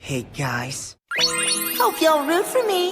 Hey guys, hope y'all root for me.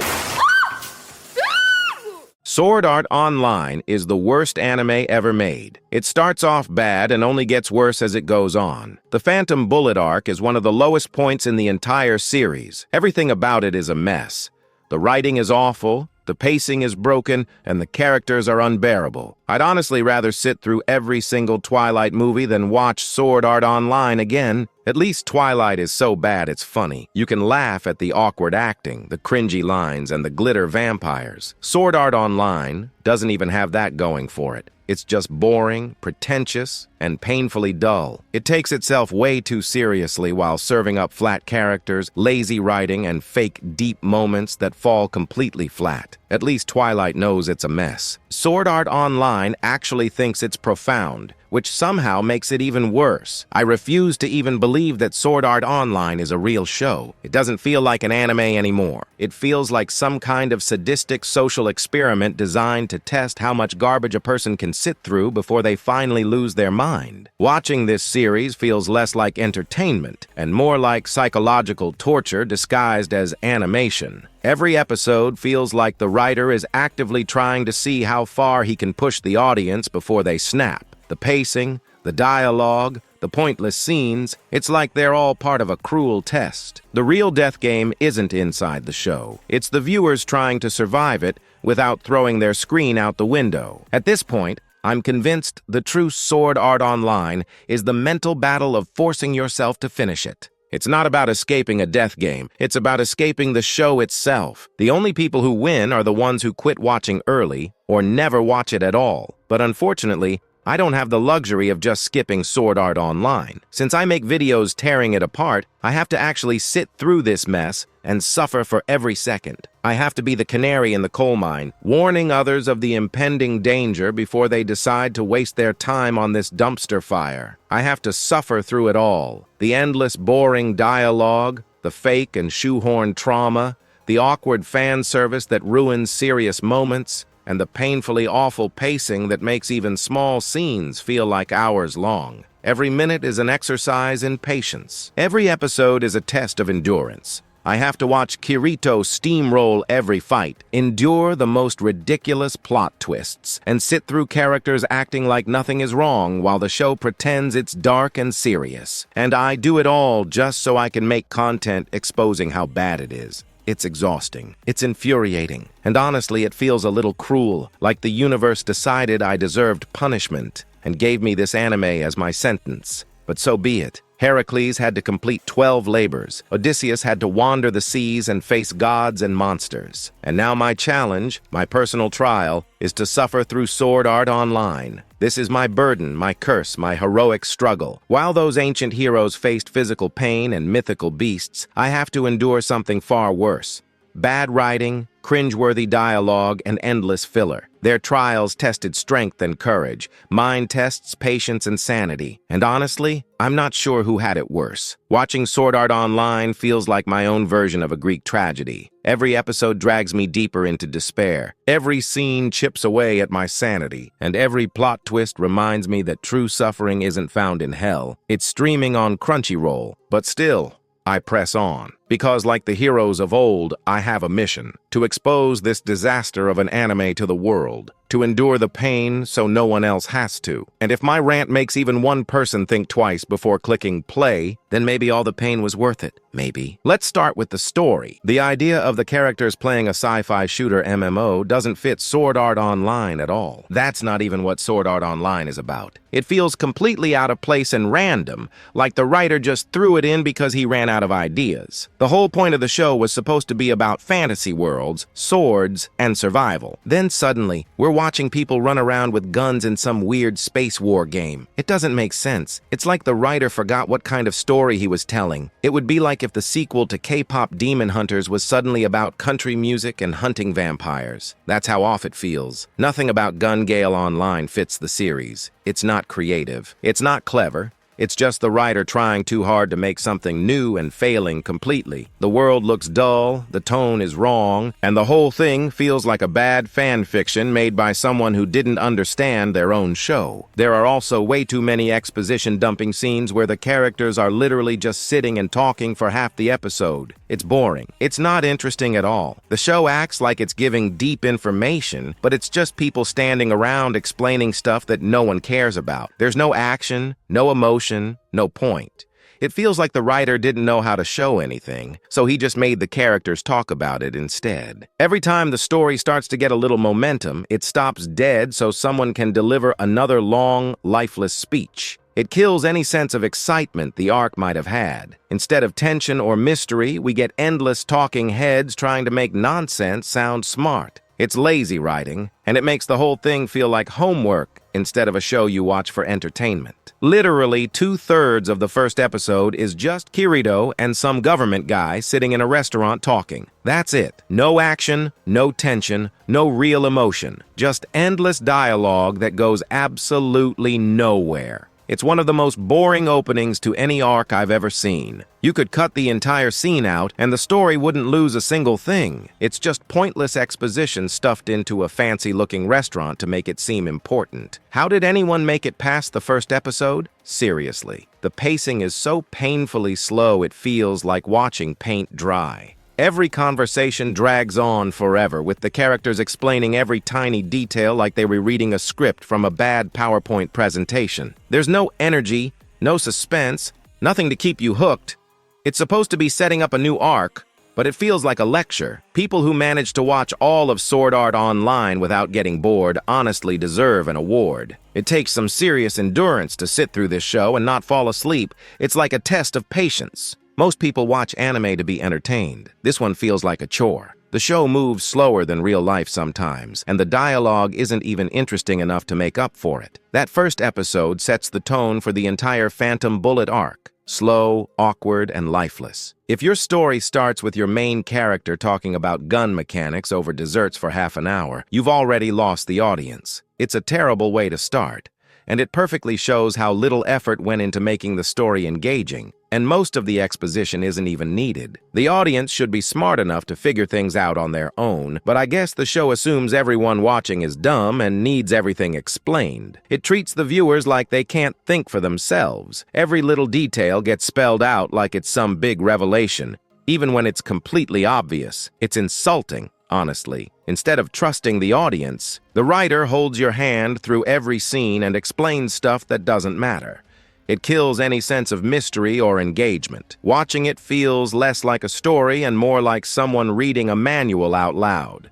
Sword Art Online is the worst anime ever made. It starts off bad and only gets worse as it goes on. The Phantom Bullet arc is one of the lowest points in the entire series. Everything about it is a mess. The writing is awful, the pacing is broken, and the characters are unbearable. I'd honestly rather sit through every single Twilight movie than watch Sword Art Online again. At least Twilight is so bad it's funny. You can laugh at the awkward acting, the cringy lines, and the glitter vampires. Sword Art Online doesn't even have that going for it. It's just boring, pretentious, and painfully dull. It takes itself way too seriously while serving up flat characters, lazy writing, and fake deep moments that fall completely flat. At least Twilight knows it's a mess. Sword Art Online actually thinks it's profound, which somehow makes it even worse. I refuse to even believe that Sword Art Online is a real show. It doesn't feel like an anime anymore. It feels like some kind of sadistic social experiment designed to test how much garbage a person can sit through before they finally lose their mind. Watching this series feels less like entertainment and more like psychological torture disguised as animation. Every episode feels like the writer is actively trying to see how far he can push the audience before they snap. The pacing, the dialogue, the pointless scenes, it's like they're all part of a cruel test. The real death game isn't inside the show. It's the viewers trying to survive it without throwing their screen out the window. At this point, I'm convinced the true Sword Art Online is the mental battle of forcing yourself to finish it. It's not about escaping a death game. It's about escaping the show itself. The only people who win are the ones who quit watching early or never watch it at all. But unfortunately, I don't have the luxury of just skipping Sword Art Online. Since I make videos tearing it apart, I have to actually sit through this mess and suffer for every second. I have to be the canary in the coal mine, warning others of the impending danger before they decide to waste their time on this dumpster fire. I have to suffer through it all. The endless boring dialogue, the fake and shoehorned trauma, the awkward fan service that ruins serious moments, and the painfully awful pacing that makes even small scenes feel like hours long. Every minute is an exercise in patience. Every episode is a test of endurance. I have to watch Kirito steamroll every fight, endure the most ridiculous plot twists, and sit through characters acting like nothing is wrong while the show pretends it's dark and serious. And I do it all just so I can make content exposing how bad it is. It's exhausting. It's infuriating. And honestly, it feels a little cruel, like the universe decided I deserved punishment and gave me this anime as my sentence. But so be it. Heracles had to complete 12 labors. Odysseus had to wander the seas and face gods and monsters. And now my challenge, my personal trial, is to suffer through Sword Art Online. This is my burden, my curse, my heroic struggle. While those ancient heroes faced physical pain and mythical beasts, I have to endure something far worse. Bad writing, cringeworthy dialogue, and endless filler. Their trials tested strength and courage. Mine tests patience and sanity. And honestly, I'm not sure who had it worse. Watching Sword Art Online feels like my own version of a Greek tragedy. Every episode drags me deeper into despair. Every scene chips away at my sanity. And every plot twist reminds me that true suffering isn't found in hell. It's streaming on Crunchyroll. But still, I press on. Because like the heroes of old, I have a mission. To expose this disaster of an anime to the world. To endure the pain so no one else has to. And if my rant makes even one person think twice before clicking play, then maybe all the pain was worth it. Maybe. Let's start with the story. The idea of the characters playing a sci-fi shooter MMO doesn't fit Sword Art Online at all. That's not even what Sword Art Online is about. It feels completely out of place and random, like the writer just threw it in because he ran out of ideas. The whole point of the show was supposed to be about fantasy worlds, swords, and survival. Then suddenly, we're watching people run around with guns in some weird space war game. It doesn't make sense. It's like the writer forgot what kind of story he was telling. It would be like if the sequel to K-pop Demon Hunters was suddenly about country music and hunting vampires. That's how off it feels. Nothing about Gun Gale Online fits the series. It's not creative. It's not clever. It's just the writer trying too hard to make something new and failing completely. The world looks dull, the tone is wrong, and the whole thing feels like a bad fan fiction made by someone who didn't understand their own show. There are also way too many exposition dumping scenes where the characters are literally just sitting and talking for half the episode. It's boring. It's not interesting at all. The show acts like it's giving deep information, but it's just people standing around explaining stuff that no one cares about. There's no action, no emotion, no point. It feels like the writer didn't know how to show anything, so he just made the characters talk about it instead. Every time the story starts to get a little momentum, it stops dead so someone can deliver another long, lifeless speech. It kills any sense of excitement the arc might have had. Instead of tension or mystery, we get endless talking heads trying to make nonsense sound smart. It's lazy writing, and it makes the whole thing feel like homework instead of a show you watch for entertainment. Literally 2/3 of the first episode is just Kirito and some government guy sitting in a restaurant talking. That's it. No action, no tension, no real emotion. Just endless dialogue that goes absolutely nowhere. It's one of the most boring openings to any arc I've ever seen. You could cut the entire scene out, and the story wouldn't lose a single thing. It's just pointless exposition stuffed into a fancy-looking restaurant to make it seem important. How did anyone make it past the first episode? Seriously. The pacing is so painfully slow it feels like watching paint dry. Every conversation drags on forever, with the characters explaining every tiny detail like they were reading a script from a bad PowerPoint presentation. There's no energy, no suspense, nothing to keep you hooked. It's supposed to be setting up a new arc, but it feels like a lecture. People who manage to watch all of Sword Art Online without getting bored honestly deserve an award. It takes some serious endurance to sit through this show and not fall asleep. It's like a test of patience. Most people watch anime to be entertained. This one feels like a chore. The show moves slower than real life sometimes, and the dialogue isn't even interesting enough to make up for it. That first episode sets the tone for the entire Phantom Bullet arc. Slow, awkward, and lifeless. If your story starts with your main character talking about gun mechanics over desserts for half an hour, you've already lost the audience. It's a terrible way to start, and it perfectly shows how little effort went into making the story engaging, and most of the exposition isn't even needed. The audience should be smart enough to figure things out on their own, but I guess the show assumes everyone watching is dumb and needs everything explained. It treats the viewers like they can't think for themselves. Every little detail gets spelled out like it's some big revelation, even when it's completely obvious. It's insulting. Honestly, instead of trusting the audience, the writer holds your hand through every scene and explains stuff that doesn't matter. It kills any sense of mystery or engagement. Watching it feels less like a story and more like someone reading a manual out loud.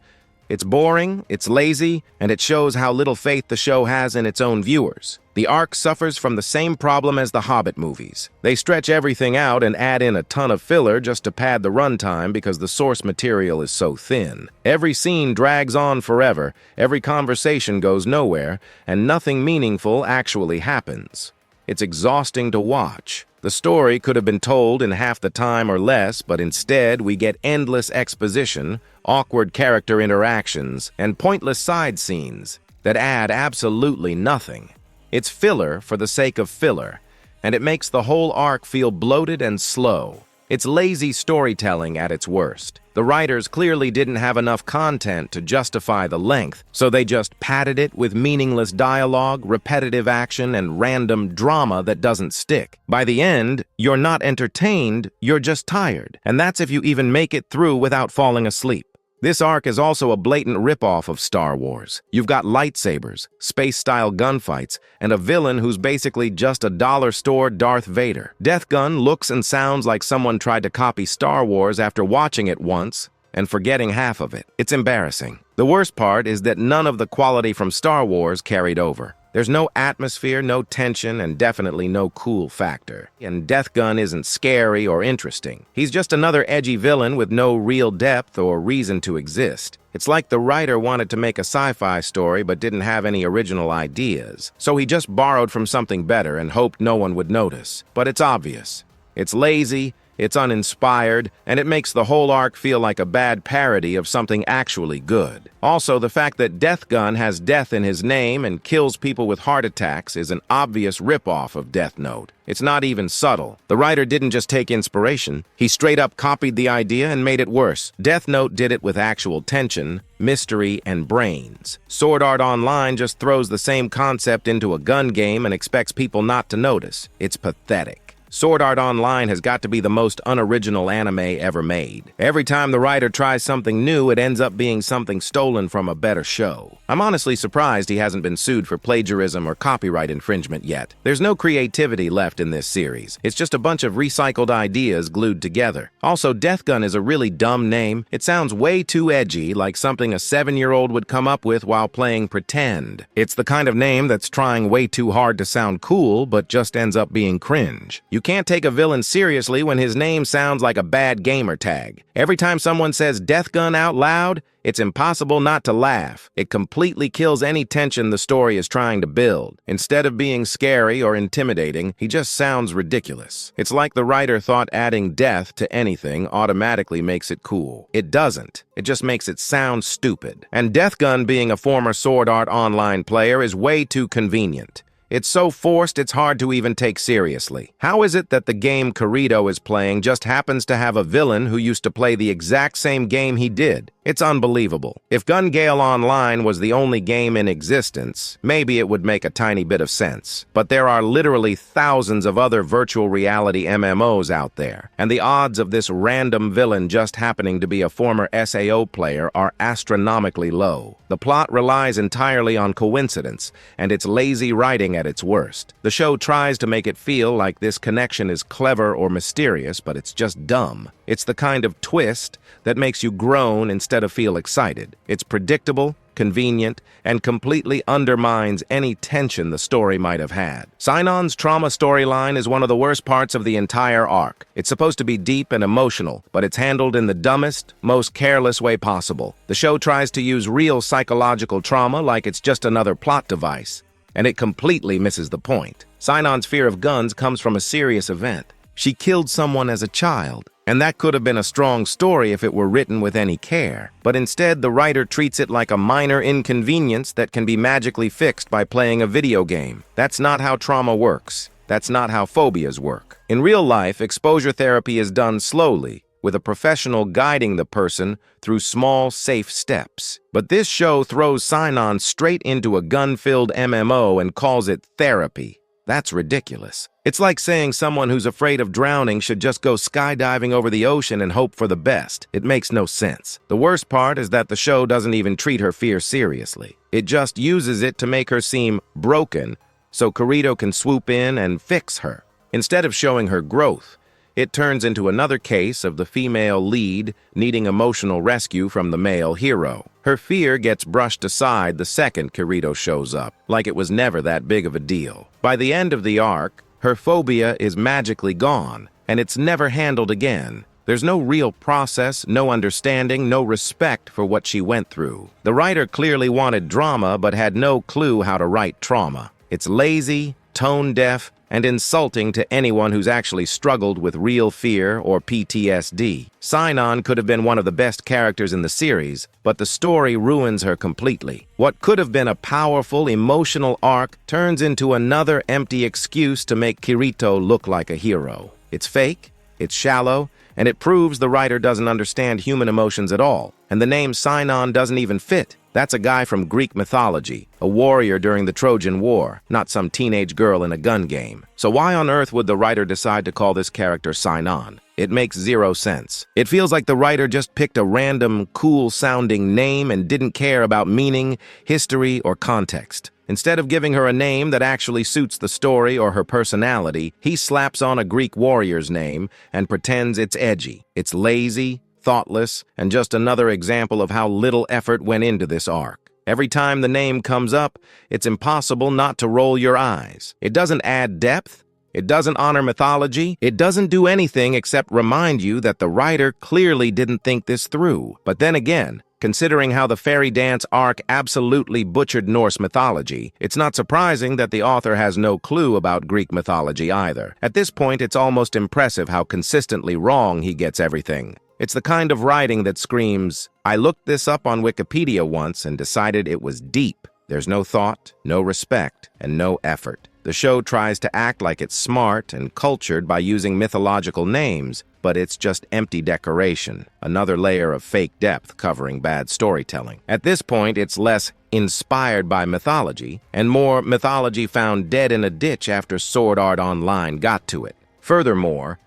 It's boring, it's lazy, and it shows how little faith the show has in its own viewers. The arc suffers from the same problem as the Hobbit movies. They stretch everything out and add in a ton of filler just to pad the runtime because the source material is so thin. Every scene drags on forever, every conversation goes nowhere, and nothing meaningful actually happens. It's exhausting to watch. The story could have been told in half the time or less, but instead we get endless exposition, awkward character interactions, and pointless side scenes that add absolutely nothing. It's filler for the sake of filler, and it makes the whole arc feel bloated and slow. It's lazy storytelling at its worst. The writers clearly didn't have enough content to justify the length, so they just padded it with meaningless dialogue, repetitive action, and random drama that doesn't stick. By the end, you're not entertained, you're just tired, and that's if you even make it through without falling asleep. This arc is also a blatant ripoff of Star Wars. You've got lightsabers, space-style gunfights, and a villain who's basically just a dollar store Darth Vader. Death Gun looks and sounds like someone tried to copy Star Wars after watching it once and forgetting half of it. It's embarrassing. The worst part is that none of the quality from Star Wars carried over. There's no atmosphere, no tension, and definitely no cool factor. And Death Gun isn't scary or interesting. He's just another edgy villain with no real depth or reason to exist. It's like the writer wanted to make a sci-fi story but didn't have any original ideas. So he just borrowed from something better and hoped no one would notice. But it's obvious. It's lazy, It's uninspired, and it makes the whole arc feel like a bad parody of something actually good. Also, the fact that Death Gun has death in his name and kills people with heart attacks is an obvious ripoff of Death Note. It's not even subtle. The writer didn't just take inspiration, he straight up copied the idea and made it worse. Death Note did it with actual tension, mystery, and brains. Sword Art Online just throws the same concept into a gun game and expects people not to notice. It's pathetic. Sword Art Online has got to be the most unoriginal anime ever made. Every time the writer tries something new, it ends up being something stolen from a better show. I'm honestly surprised he hasn't been sued for plagiarism or copyright infringement yet. There's no creativity left in this series. It's just a bunch of recycled ideas glued together. Also, Death Gun is a really dumb name. It sounds way too edgy, like something a 7-year-old would come up with while playing pretend. It's the kind of name that's trying way too hard to sound cool, but just ends up being cringe. You can't take a villain seriously when his name sounds like a bad gamer tag. Every time someone says Death Gun out loud, it's impossible not to laugh. It completely kills any tension the story is trying to build. Instead of being scary or intimidating, he just sounds ridiculous. It's like the writer thought adding death to anything automatically makes it cool. It doesn't. It just makes it sound stupid. And Death Gun being a former Sword Art Online player is way too convenient. It's so forced it's hard to even take seriously. How is it that the game Kirito is playing just happens to have a villain who used to play the exact same game he did? It's unbelievable. If Gun Gale Online was the only game in existence, maybe it would make a tiny bit of sense. But there are literally thousands of other virtual reality MMOs out there, and the odds of this random villain just happening to be a former SAO player are astronomically low. The plot relies entirely on coincidence, and it's lazy writing at its worst. The show tries to make it feel like this connection is clever or mysterious, but it's just dumb. It's the kind of twist that makes you groan instead of feel excited. It's predictable, convenient, and completely undermines any tension the story might have had. Sinon's trauma storyline is one of the worst parts of the entire arc. It's supposed to be deep and emotional, but it's handled in the dumbest, most careless way possible. The show tries to use real psychological trauma like it's just another plot device, and it completely misses the point. Sinon's fear of guns comes from a serious event. She killed someone as a child, and that could have been a strong story if it were written with any care. But instead, the writer treats it like a minor inconvenience that can be magically fixed by playing a video game. That's not how trauma works. That's not how phobias work. In real life, exposure therapy is done slowly, with a professional guiding the person through small, safe steps. But this show throws Sinon straight into a gun-filled MMO and calls it therapy. That's ridiculous. It's like saying someone who's afraid of drowning should just go skydiving over the ocean and hope for the best. It makes no sense. The worst part is that the show doesn't even treat her fear seriously. It just uses it to make her seem broken so Kirito can swoop in and fix her. Instead of showing her growth, it turns into another case of the female lead needing emotional rescue from the male hero. Her fear gets brushed aside the second Kirito shows up, like it was never that big of a deal. By the end of the arc, her phobia is magically gone, and it's never handled again. There's no real process, no understanding, no respect for what she went through. The writer clearly wanted drama, but had no clue how to write trauma. It's lazy, tone-deaf, and insulting to anyone who's actually struggled with real fear or PTSD. Sinon could have been one of the best characters in the series, but the story ruins her completely. What could have been a powerful, emotional arc turns into another empty excuse to make Kirito look like a hero. It's fake, it's shallow, and it proves the writer doesn't understand human emotions at all. And the name Sinon doesn't even fit. That's a guy from Greek mythology, a warrior during the Trojan War, not some teenage girl in a gun game. So why on earth would the writer decide to call this character Sinon? It makes zero sense. It feels like the writer just picked a random, cool-sounding name and didn't care about meaning, history, or context. Instead of giving her a name that actually suits the story or her personality, he slaps on a Greek warrior's name and pretends it's edgy. It's lazy, thoughtless, and just another example of how little effort went into this arc. Every time the name comes up, it's impossible not to roll your eyes. It doesn't add depth. It doesn't honor mythology. It doesn't do anything except remind you that the writer clearly didn't think this through. But then again, Considering how the fairy dance arc absolutely butchered Norse mythology, it's not surprising that the author has no clue about Greek mythology either. At this point, it's almost impressive how consistently wrong he gets everything. It's the kind of writing that screams, "I looked this up on Wikipedia once and decided it was deep." There's no thought, no respect, and no effort. The show tries to act like it's smart and cultured by using mythological names, but it's just empty decoration, another layer of fake depth covering bad storytelling. At this point, it's less inspired by mythology and more mythology found dead in a ditch after Sword Art Online got to it. Furthermore,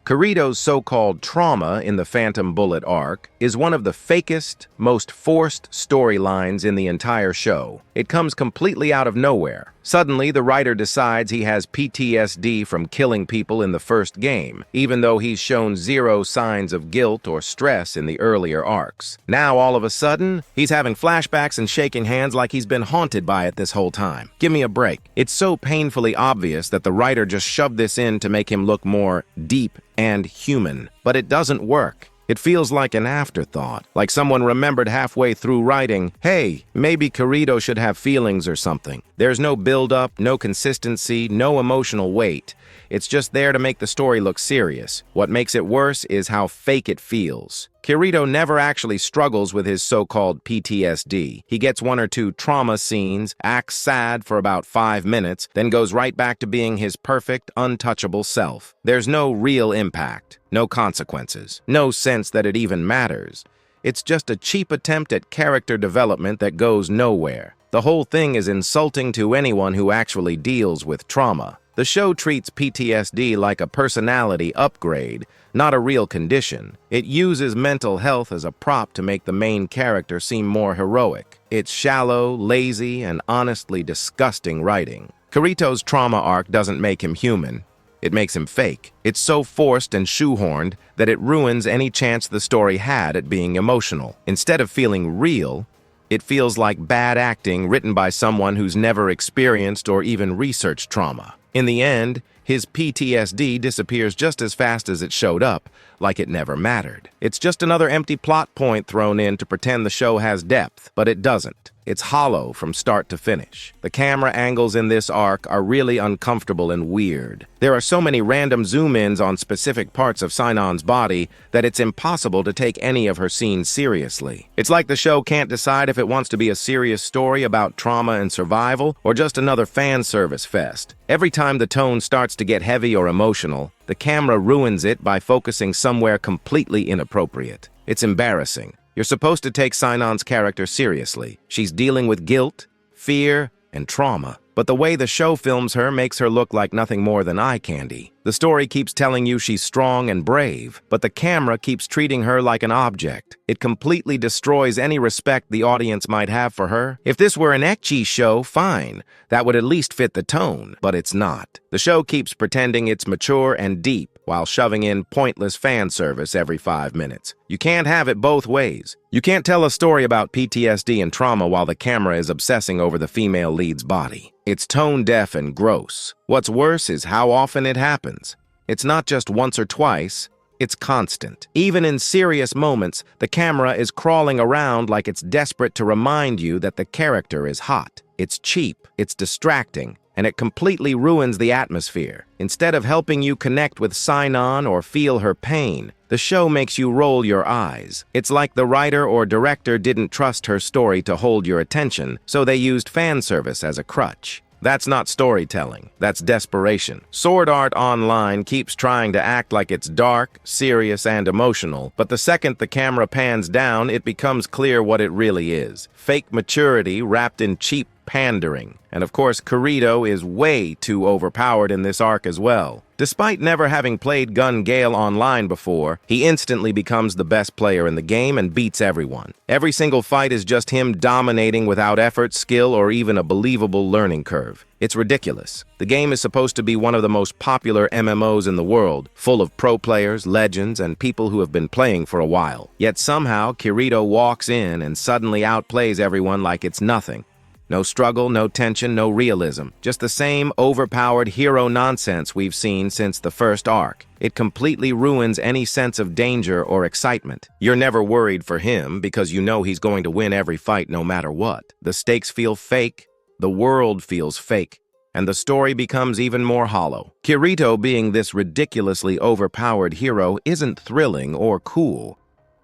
Kirito's so-called trauma in the Phantom Bullet arc is one of the fakest, most forced storylines in the entire show. It comes completely out of nowhere. Suddenly, the writer decides he has PTSD from killing people in the first game, even though he's shown zero signs of guilt or stress in the earlier arcs. Now, all of a sudden, he's having flashbacks and shaking hands like he's been haunted by it this whole time. Give me a break. It's so painfully obvious that the writer just shoved this in to make him look more deep and human, but it doesn't work. It feels like an afterthought, like someone remembered halfway through writing, hey, maybe Kirito should have feelings or something. There's no build-up, no consistency, no emotional weight. It's just there to make the story look serious. What makes it worse is how fake it feels. Kirito never actually struggles with his so-called PTSD. He gets one or two trauma scenes, acts sad for about 5 minutes, then goes right back to being his perfect, untouchable self. There's no real impact, no consequences, no sense that it even matters. It's just a cheap attempt at character development that goes nowhere. The whole thing is insulting to anyone who actually deals with trauma. The show treats PTSD like a personality upgrade, not a real condition. It uses mental health as a prop to make the main character seem more heroic. It's shallow, lazy, and honestly disgusting writing. Kirito's trauma arc doesn't make him human. It makes him fake. It's so forced and shoehorned that it ruins any chance the story had at being emotional. Instead of feeling real, it feels like bad acting written by someone who's never experienced or even researched trauma. In the end, his PTSD disappears just as fast as it showed up, like it never mattered. It's just another empty plot point thrown in to pretend the show has depth, but it doesn't. It's hollow from start to finish. The camera angles in this arc are really uncomfortable and weird. There are so many random zoom-ins on specific parts of Sinon's body that it's impossible to take any of her scenes seriously. It's like the show can't decide if it wants to be a serious story about trauma and survival or just another fan service fest. Every time the tone starts to get heavy or emotional, the camera ruins it by focusing somewhere completely inappropriate. It's embarrassing. You're supposed to take Sinon's character seriously. She's dealing with guilt, fear, and trauma. But the way the show films her makes her look like nothing more than eye candy. The story keeps telling you she's strong and brave, but the camera keeps treating her like an object. It completely destroys any respect the audience might have for her. If this were an ecchi show, fine. That would at least fit the tone, but it's not. The show keeps pretending it's mature and deep while shoving in pointless fan service every 5 minutes. You can't have it both ways. You can't tell a story about PTSD and trauma while the camera is obsessing over the female lead's body. It's tone-deaf and gross. What's worse is how often it happens. It's not just once or twice, it's constant. Even in serious moments, the camera is crawling around like it's desperate to remind you that the character is hot. It's cheap, it's distracting, and it completely ruins the atmosphere. Instead of helping you connect with Sinon or feel her pain, the show makes you roll your eyes. It's like the writer or director didn't trust her story to hold your attention, so they used fan service as a crutch. That's not storytelling, that's desperation. Sword Art Online keeps trying to act like it's dark, serious, and emotional, but the second the camera pans down, it becomes clear what it really is. Fake maturity wrapped in cheap pandering. And of course, Kirito is way too overpowered in this arc as well. Despite never having played Gun Gale online before, he instantly becomes the best player in the game and beats everyone. Every single fight is just him dominating without effort, skill, or even a believable learning curve. It's ridiculous. The game is supposed to be one of the most popular MMOs in the world, full of pro players, legends, and people who have been playing for a while. Yet somehow, Kirito walks in and suddenly outplays everyone like it's nothing. No struggle, no tension, no realism. Just the same overpowered hero nonsense we've seen since the first arc. It completely ruins any sense of danger or excitement. You're never worried for him because you know he's going to win every fight no matter what. The stakes feel fake, the world feels fake, and the story becomes even more hollow. Kirito being this ridiculously overpowered hero isn't thrilling or cool.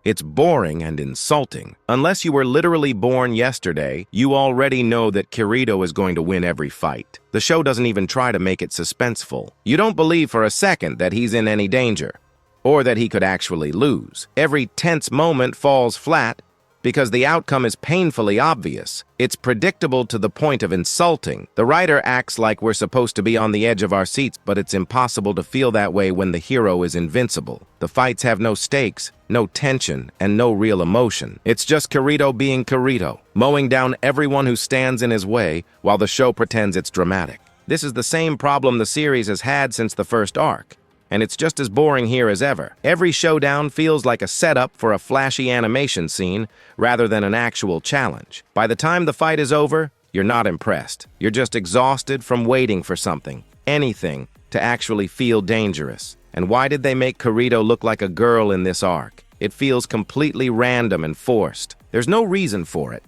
It's boring and insulting. Unless you were literally born yesterday, you already know that Kirito is going to win every fight. The show doesn't even try to make it suspenseful. You don't believe for a second that he's in any danger, or that he could actually lose. Every tense moment falls flat because the outcome is painfully obvious. It's predictable to the point of insulting. The writer acts like we're supposed to be on the edge of our seats, but it's impossible to feel that way when the hero is invincible. The fights have no stakes, no tension, and no real emotion. It's just Kirito being Kirito, mowing down everyone who stands in his way while the show pretends it's dramatic. This is the same problem the series has had since the first arc, and it's just as boring here as ever. Every showdown feels like a setup for a flashy animation scene rather than an actual challenge. By the time the fight is over, you're not impressed. You're just exhausted from waiting for something, anything, to actually feel dangerous. And why did they make Kirito look like a girl in this arc? It feels completely random and forced. There's no reason for it.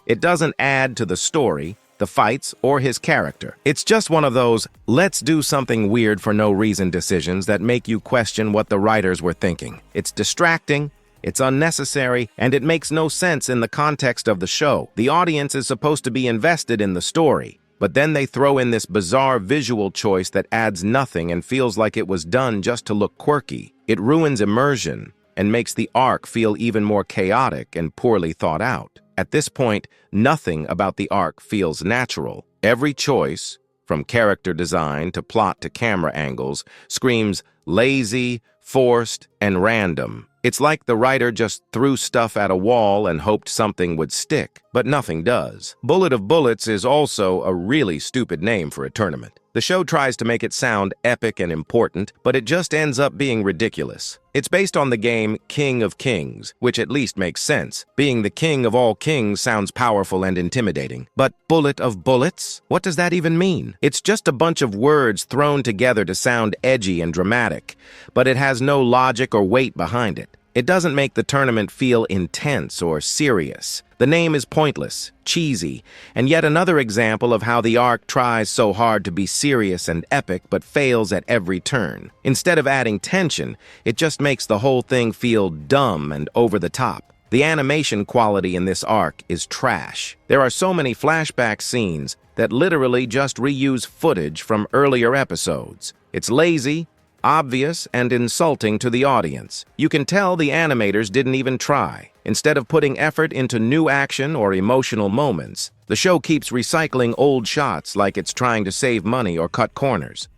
It doesn't add to the story, the fights, or his character. It's just one of those let's do something weird for no reason decisions that make you question what the writers were thinking. It's distracting, it's unnecessary, and it makes no sense in the context of the show. The audience is supposed to be invested in the story, but then they throw in this bizarre visual choice that adds nothing and feels like it was done just to look quirky. It ruins immersion and makes the arc feel even more chaotic and poorly thought out. At this point, nothing about the arc feels natural. Every choice, from character design to plot to camera angles, screams lazy, forced, and random. It's like the writer just threw stuff at a wall and hoped something would stick, but nothing does. Bullet of Bullets is also a really stupid name for a tournament. The show tries to make it sound epic and important, but it just ends up being ridiculous. It's based on the game King of Kings, which at least makes sense. Being the king of all kings sounds powerful and intimidating. But Bullet of Bullets? What does that even mean? It's just a bunch of words thrown together to sound edgy and dramatic, but it has no logic or weight behind it. It doesn't make the tournament feel intense or serious. The name is pointless, cheesy, and yet another example of how the arc tries so hard to be serious and epic but fails at every turn. Instead of adding tension, it just makes the whole thing feel dumb and over the top. The animation quality in this arc is trash. There are so many flashback scenes that literally just reuse footage from earlier episodes. It's lazy, obvious, and insulting to the audience. You can tell the animators didn't even try. Instead of putting effort into new action or emotional moments, the show keeps recycling old shots like it's trying to save money or cut corners.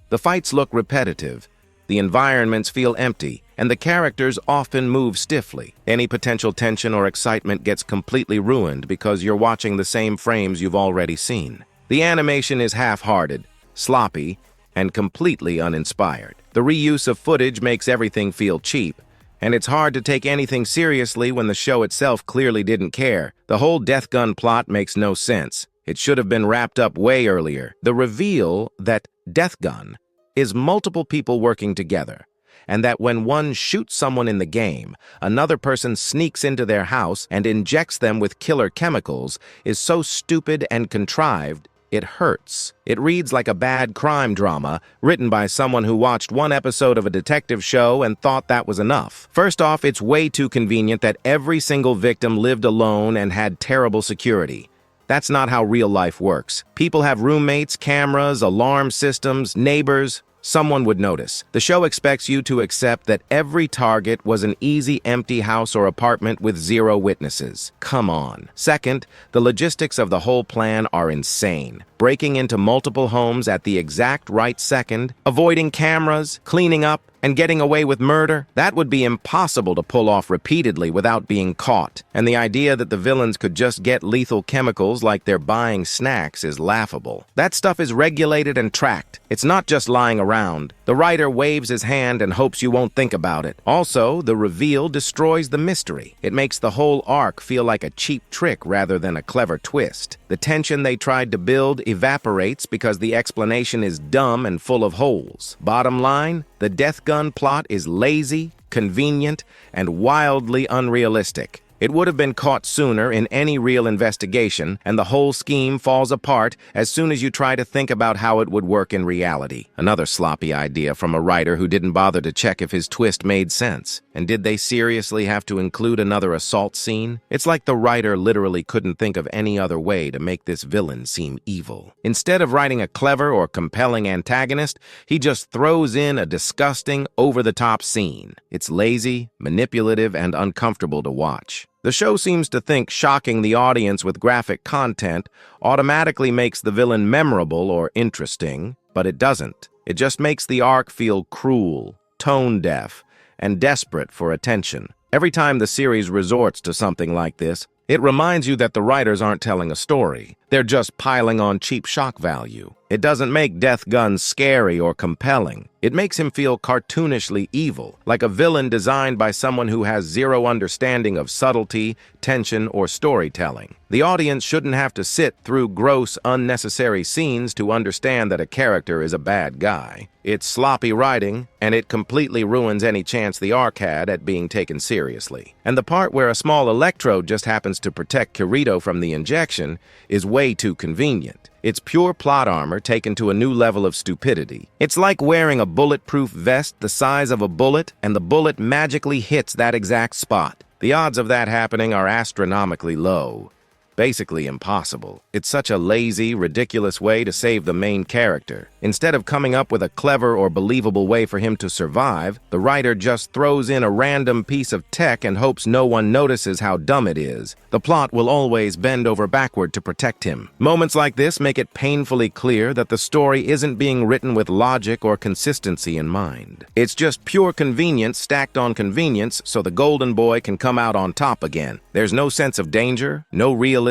The fights look repetitive, the environments feel empty, and the characters often move stiffly. Any potential tension or excitement gets completely ruined because you're watching the same frames you've already seen. The animation is half-hearted, sloppy, and completely uninspired. The reuse of footage makes everything feel cheap, and it's hard to take anything seriously when the show itself clearly didn't care. The whole Death Gun plot makes no sense. It should have been wrapped up way earlier. The reveal that Death Gun is multiple people working together, and that when one shoots someone in the game, another person sneaks into their house and injects them with killer chemicals, is so stupid and contrived, it hurts. It reads like a bad crime drama written by someone who watched one episode of a detective show and thought that was enough. First off, it's way too convenient that every single victim lived alone and had terrible security. That's not how real life works. People have roommates, cameras, alarm systems, neighbors. Someone would notice. The show expects you to accept that every target was an easy, empty house or apartment with zero witnesses. Come on. Second, the logistics of the whole plan are insane. Breaking into multiple homes at the exact right second, avoiding cameras, cleaning up, and getting away with murder, that would be impossible to pull off repeatedly without being caught. And the idea that the villains could just get lethal chemicals like they're buying snacks is laughable. That stuff is regulated and tracked. It's not just lying around. The writer waves his hand and hopes you won't think about it. Also, the reveal destroys the mystery. It makes the whole arc feel like a cheap trick rather than a clever twist. The tension they tried to build evaporates because the explanation is dumb and full of holes. Bottom line, the death gun plot is lazy, convenient, and wildly unrealistic. It would have been caught sooner in any real investigation, and the whole scheme falls apart as soon as you try to think about how it would work in reality. Another sloppy idea from a writer who didn't bother to check if his twist made sense. And did they seriously have to include another assault scene? It's like the writer literally couldn't think of any other way to make this villain seem evil. Instead of writing a clever or compelling antagonist, he just throws in a disgusting, over-the-top scene. It's lazy, manipulative, and uncomfortable to watch. The show seems to think shocking the audience with graphic content automatically makes the villain memorable or interesting, but it doesn't. It just makes the arc feel cruel, tone-deaf, and desperate for attention. Every time the series resorts to something like this, it reminds you that the writers aren't telling a story. They're just piling on cheap shock value. It doesn't make Death Gun scary or compelling. It makes him feel cartoonishly evil, like a villain designed by someone who has zero understanding of subtlety, tension, or storytelling. The audience shouldn't have to sit through gross, unnecessary scenes to understand that a character is a bad guy. It's sloppy writing, and it completely ruins any chance the arc had at being taken seriously. And the part where a small electrode just happens to protect Kirito from the injection is way too convenient. It's pure plot armor taken to a new level of stupidity. It's like wearing a bulletproof vest the size of a bullet, and the bullet magically hits that exact spot. The odds of that happening are astronomically low. Basically impossible. It's such a lazy, ridiculous way to save the main character. Instead of coming up with a clever or believable way for him to survive, the writer just throws in a random piece of tech and hopes no one notices how dumb it is. The plot will always bend over backward to protect him. Moments like this make it painfully clear that the story isn't being written with logic or consistency in mind. It's just pure convenience stacked on convenience so the golden boy can come out on top again. There's no sense of danger, no realism,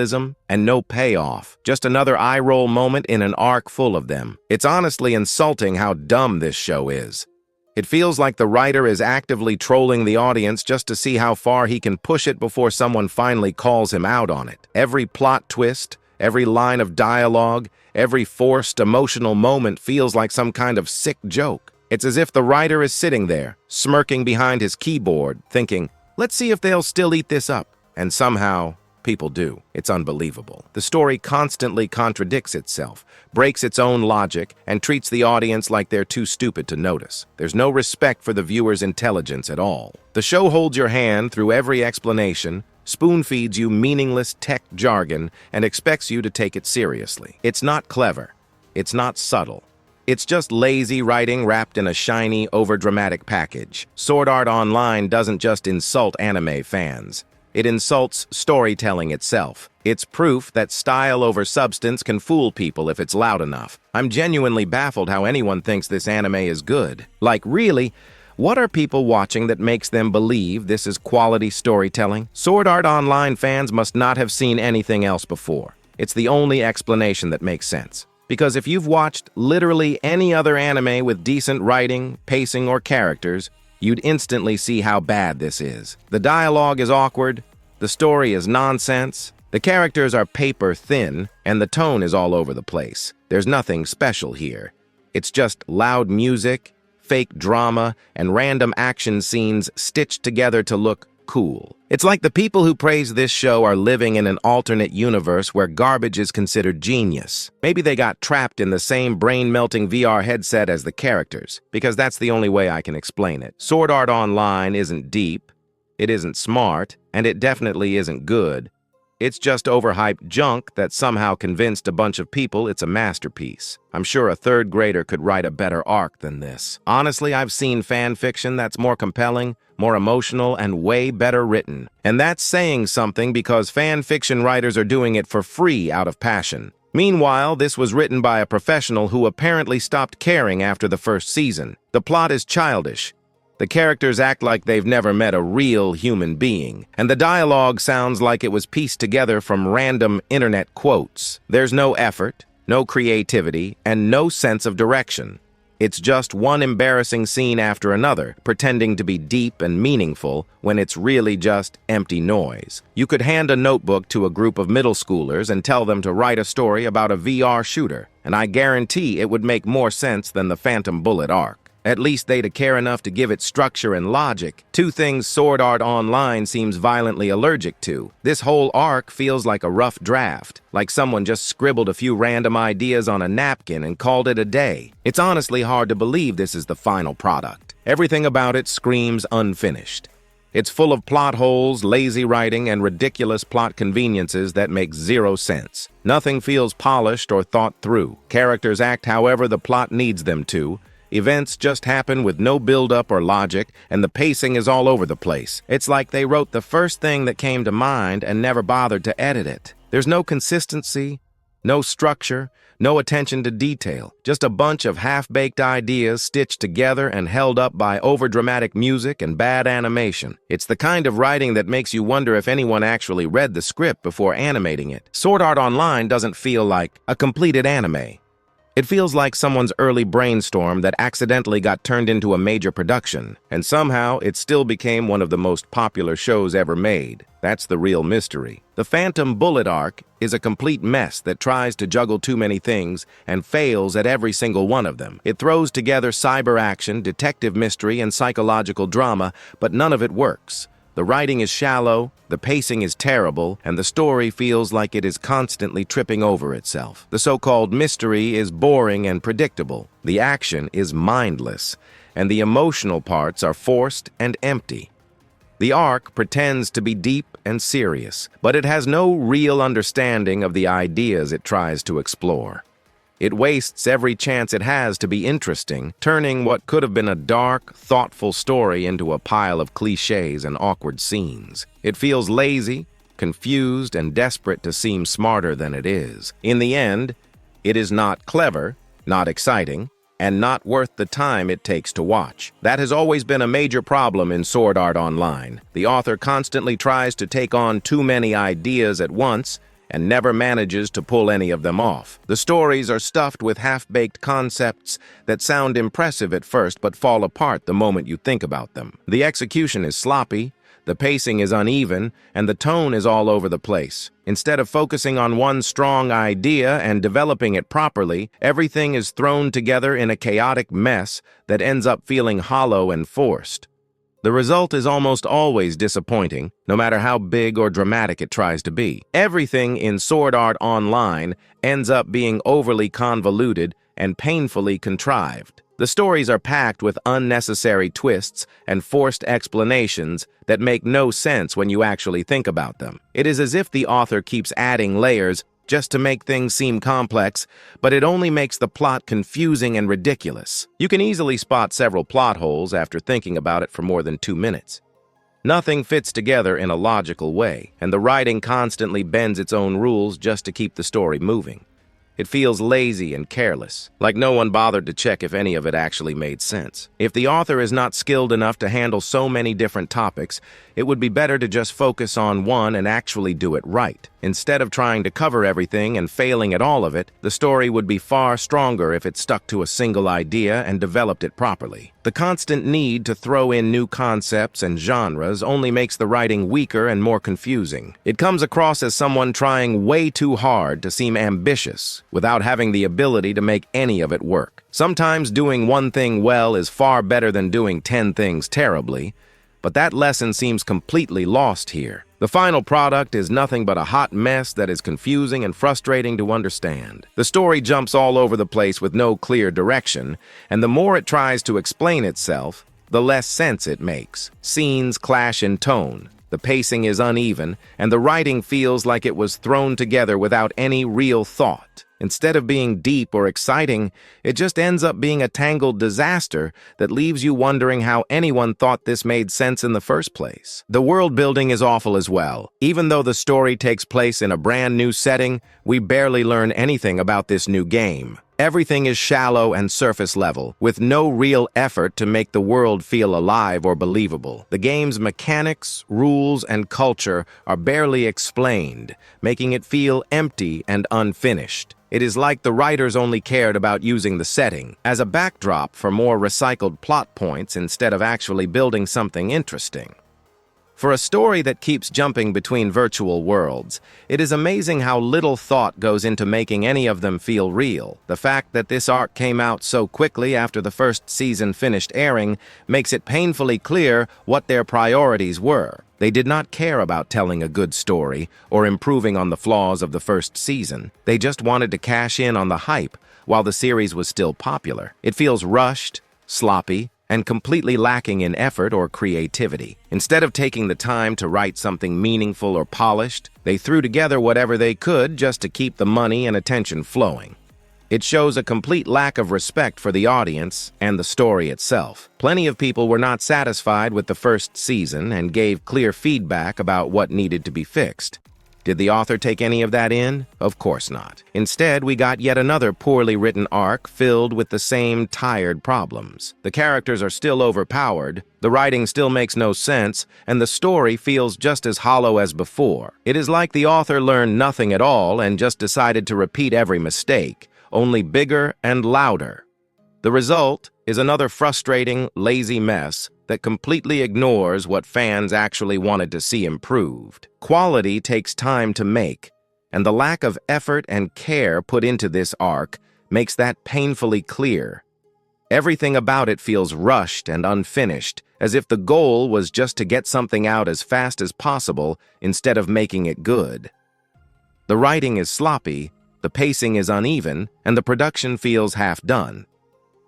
and no payoff. Just another eye-roll moment in an arc full of them. It's honestly insulting how dumb this show is. It feels like the writer is actively trolling the audience just to see how far he can push it before someone finally calls him out on it. Every plot twist, every line of dialogue, every forced emotional moment feels like some kind of sick joke. It's as if the writer is sitting there, smirking behind his keyboard, thinking, let's see if they'll still eat this up. And somehow, people do. It's unbelievable. The story constantly contradicts itself, breaks its own logic, and treats the audience like they're too stupid to notice. There's no respect for the viewer's intelligence at all. The show holds your hand through every explanation, spoon-feeds you meaningless tech jargon, and expects you to take it seriously. It's not clever. It's not subtle. It's just lazy writing wrapped in a shiny, overdramatic package. Sword Art Online doesn't just insult anime fans. It insults storytelling itself. It's proof that style over substance can fool people if it's loud enough. I'm genuinely baffled how anyone thinks this anime is good. Like, really? What are people watching that makes them believe this is quality storytelling? Sword Art Online fans must not have seen anything else before. It's the only explanation that makes sense. Because if you've watched literally any other anime with decent writing, pacing, or characters, you'd instantly see how bad this is. The dialogue is awkward, the story is nonsense, the characters are paper thin, and the tone is all over the place. There's nothing special here. It's just loud music, fake drama, and random action scenes stitched together to look cool. It's like the people who praise this show are living in an alternate universe where garbage is considered genius. Maybe they got trapped in the same brain-melting VR headset as the characters, because that's the only way I can explain it. Sword Art Online isn't deep, it isn't smart, and it definitely isn't good. It's just overhyped junk that somehow convinced a bunch of people it's a masterpiece. I'm sure a third grader could write a better arc than this. Honestly, I've seen fan fiction that's more compelling, more emotional, and way better written. And that's saying something because fan fiction writers are doing it for free out of passion. Meanwhile, this was written by a professional who apparently stopped caring after the first season. The plot is childish. The characters act like they've never met a real human being, and the dialogue sounds like it was pieced together from random internet quotes. There's no effort, no creativity, and no sense of direction. It's just one embarrassing scene after another, pretending to be deep and meaningful when it's really just empty noise. You could hand a notebook to a group of middle schoolers and tell them to write a story about a VR shooter, and I guarantee it would make more sense than the Phantom Bullet arc. At least they'd care enough to give it structure and logic, two things Sword Art Online seems violently allergic to. This whole arc feels like a rough draft, like someone just scribbled a few random ideas on a napkin and called it a day. It's honestly hard to believe this is the final product. Everything about it screams unfinished. It's full of plot holes, lazy writing, and ridiculous plot conveniences that make zero sense. Nothing feels polished or thought through. Characters act however the plot needs them to. Events just happen with no build-up or logic, and the pacing is all over the place. It's like they wrote the first thing that came to mind and never bothered to edit it. There's no consistency, no structure, no attention to detail. Just a bunch of half-baked ideas stitched together and held up by overdramatic music and bad animation. It's the kind of writing that makes you wonder if anyone actually read the script before animating it. Sword Art Online doesn't feel like a completed anime. It feels like someone's early brainstorm that accidentally got turned into a major production, and somehow it still became one of the most popular shows ever made. That's the real mystery. The Phantom Bullet arc is a complete mess that tries to juggle too many things and fails at every single one of them. It throws together cyber action, detective mystery, and psychological drama, but none of it works. The writing is shallow, the pacing is terrible, and the story feels like it is constantly tripping over itself. The so-called mystery is boring and predictable. The action is mindless, and the emotional parts are forced and empty. The arc pretends to be deep and serious, but it has no real understanding of the ideas it tries to explore. It wastes every chance it has to be interesting, turning what could have been a dark, thoughtful story into a pile of cliches and awkward scenes. It feels lazy, confused, and desperate to seem smarter than it is. In the end, it is not clever, not exciting, and not worth the time it takes to watch. That has always been a major problem in Sword Art Online. The author constantly tries to take on too many ideas at once, and never manages to pull any of them off. The stories are stuffed with half-baked concepts that sound impressive at first but fall apart the moment you think about them. The execution is sloppy, the pacing is uneven, and the tone is all over the place. Instead of focusing on one strong idea and developing it properly, everything is thrown together in a chaotic mess that ends up feeling hollow and forced. The result is almost always disappointing, no matter how big or dramatic it tries to be. Everything in Sword Art Online ends up being overly convoluted and painfully contrived. The stories are packed with unnecessary twists and forced explanations that make no sense when you actually think about them. It is as if the author keeps adding layers just to make things seem complex, but it only makes the plot confusing and ridiculous. You can easily spot several plot holes after thinking about it for more than 2 minutes. Nothing fits together in a logical way, and the writing constantly bends its own rules just to keep the story moving. It feels lazy and careless, like no one bothered to check if any of it actually made sense. If the author is not skilled enough to handle so many different topics, it would be better to just focus on one and actually do it right. Instead of trying to cover everything and failing at all of it, the story would be far stronger if it stuck to a single idea and developed it properly. The constant need to throw in new concepts and genres only makes the writing weaker and more confusing. It comes across as someone trying way too hard to seem ambitious, without having the ability to make any of it work. Sometimes doing one thing well is far better than doing 10 things terribly, but that lesson seems completely lost here. The final product is nothing but a hot mess that is confusing and frustrating to understand. The story jumps all over the place with no clear direction, and the more it tries to explain itself, the less sense it makes. Scenes clash in tone, the pacing is uneven, and the writing feels like it was thrown together without any real thought. Instead of being deep or exciting, it just ends up being a tangled disaster that leaves you wondering how anyone thought this made sense in the first place. The world building is awful as well. Even though the story takes place in a brand new setting, we barely learn anything about this new game. Everything is shallow and surface level, with no real effort to make the world feel alive or believable. The game's mechanics, rules, and culture are barely explained, making it feel empty and unfinished. It is like the writers only cared about using the setting as a backdrop for more recycled plot points instead of actually building something interesting. For a story that keeps jumping between virtual worlds, it is amazing how little thought goes into making any of them feel real. The fact that this arc came out so quickly after the first season finished airing makes it painfully clear what their priorities were. They did not care about telling a good story or improving on the flaws of the first season. They just wanted to cash in on the hype while the series was still popular. It feels rushed, sloppy, and completely lacking in effort or creativity. Instead of taking the time to write something meaningful or polished, they threw together whatever they could just to keep the money and attention flowing. It shows a complete lack of respect for the audience and the story itself. Plenty of people were not satisfied with the first season and gave clear feedback about what needed to be fixed. Did the author take any of that in? Of course not. Instead, we got yet another poorly written arc filled with the same tired problems. The characters are still overpowered, the writing still makes no sense, and the story feels just as hollow as before. It is like the author learned nothing at all and just decided to repeat every mistake, only bigger and louder. The result is another frustrating, lazy mess that completely ignores what fans actually wanted to see improved. Quality takes time to make, and the lack of effort and care put into this arc makes that painfully clear. Everything about it feels rushed and unfinished, as if the goal was just to get something out as fast as possible instead of making it good. The writing is sloppy, the pacing is uneven, and the production feels half done.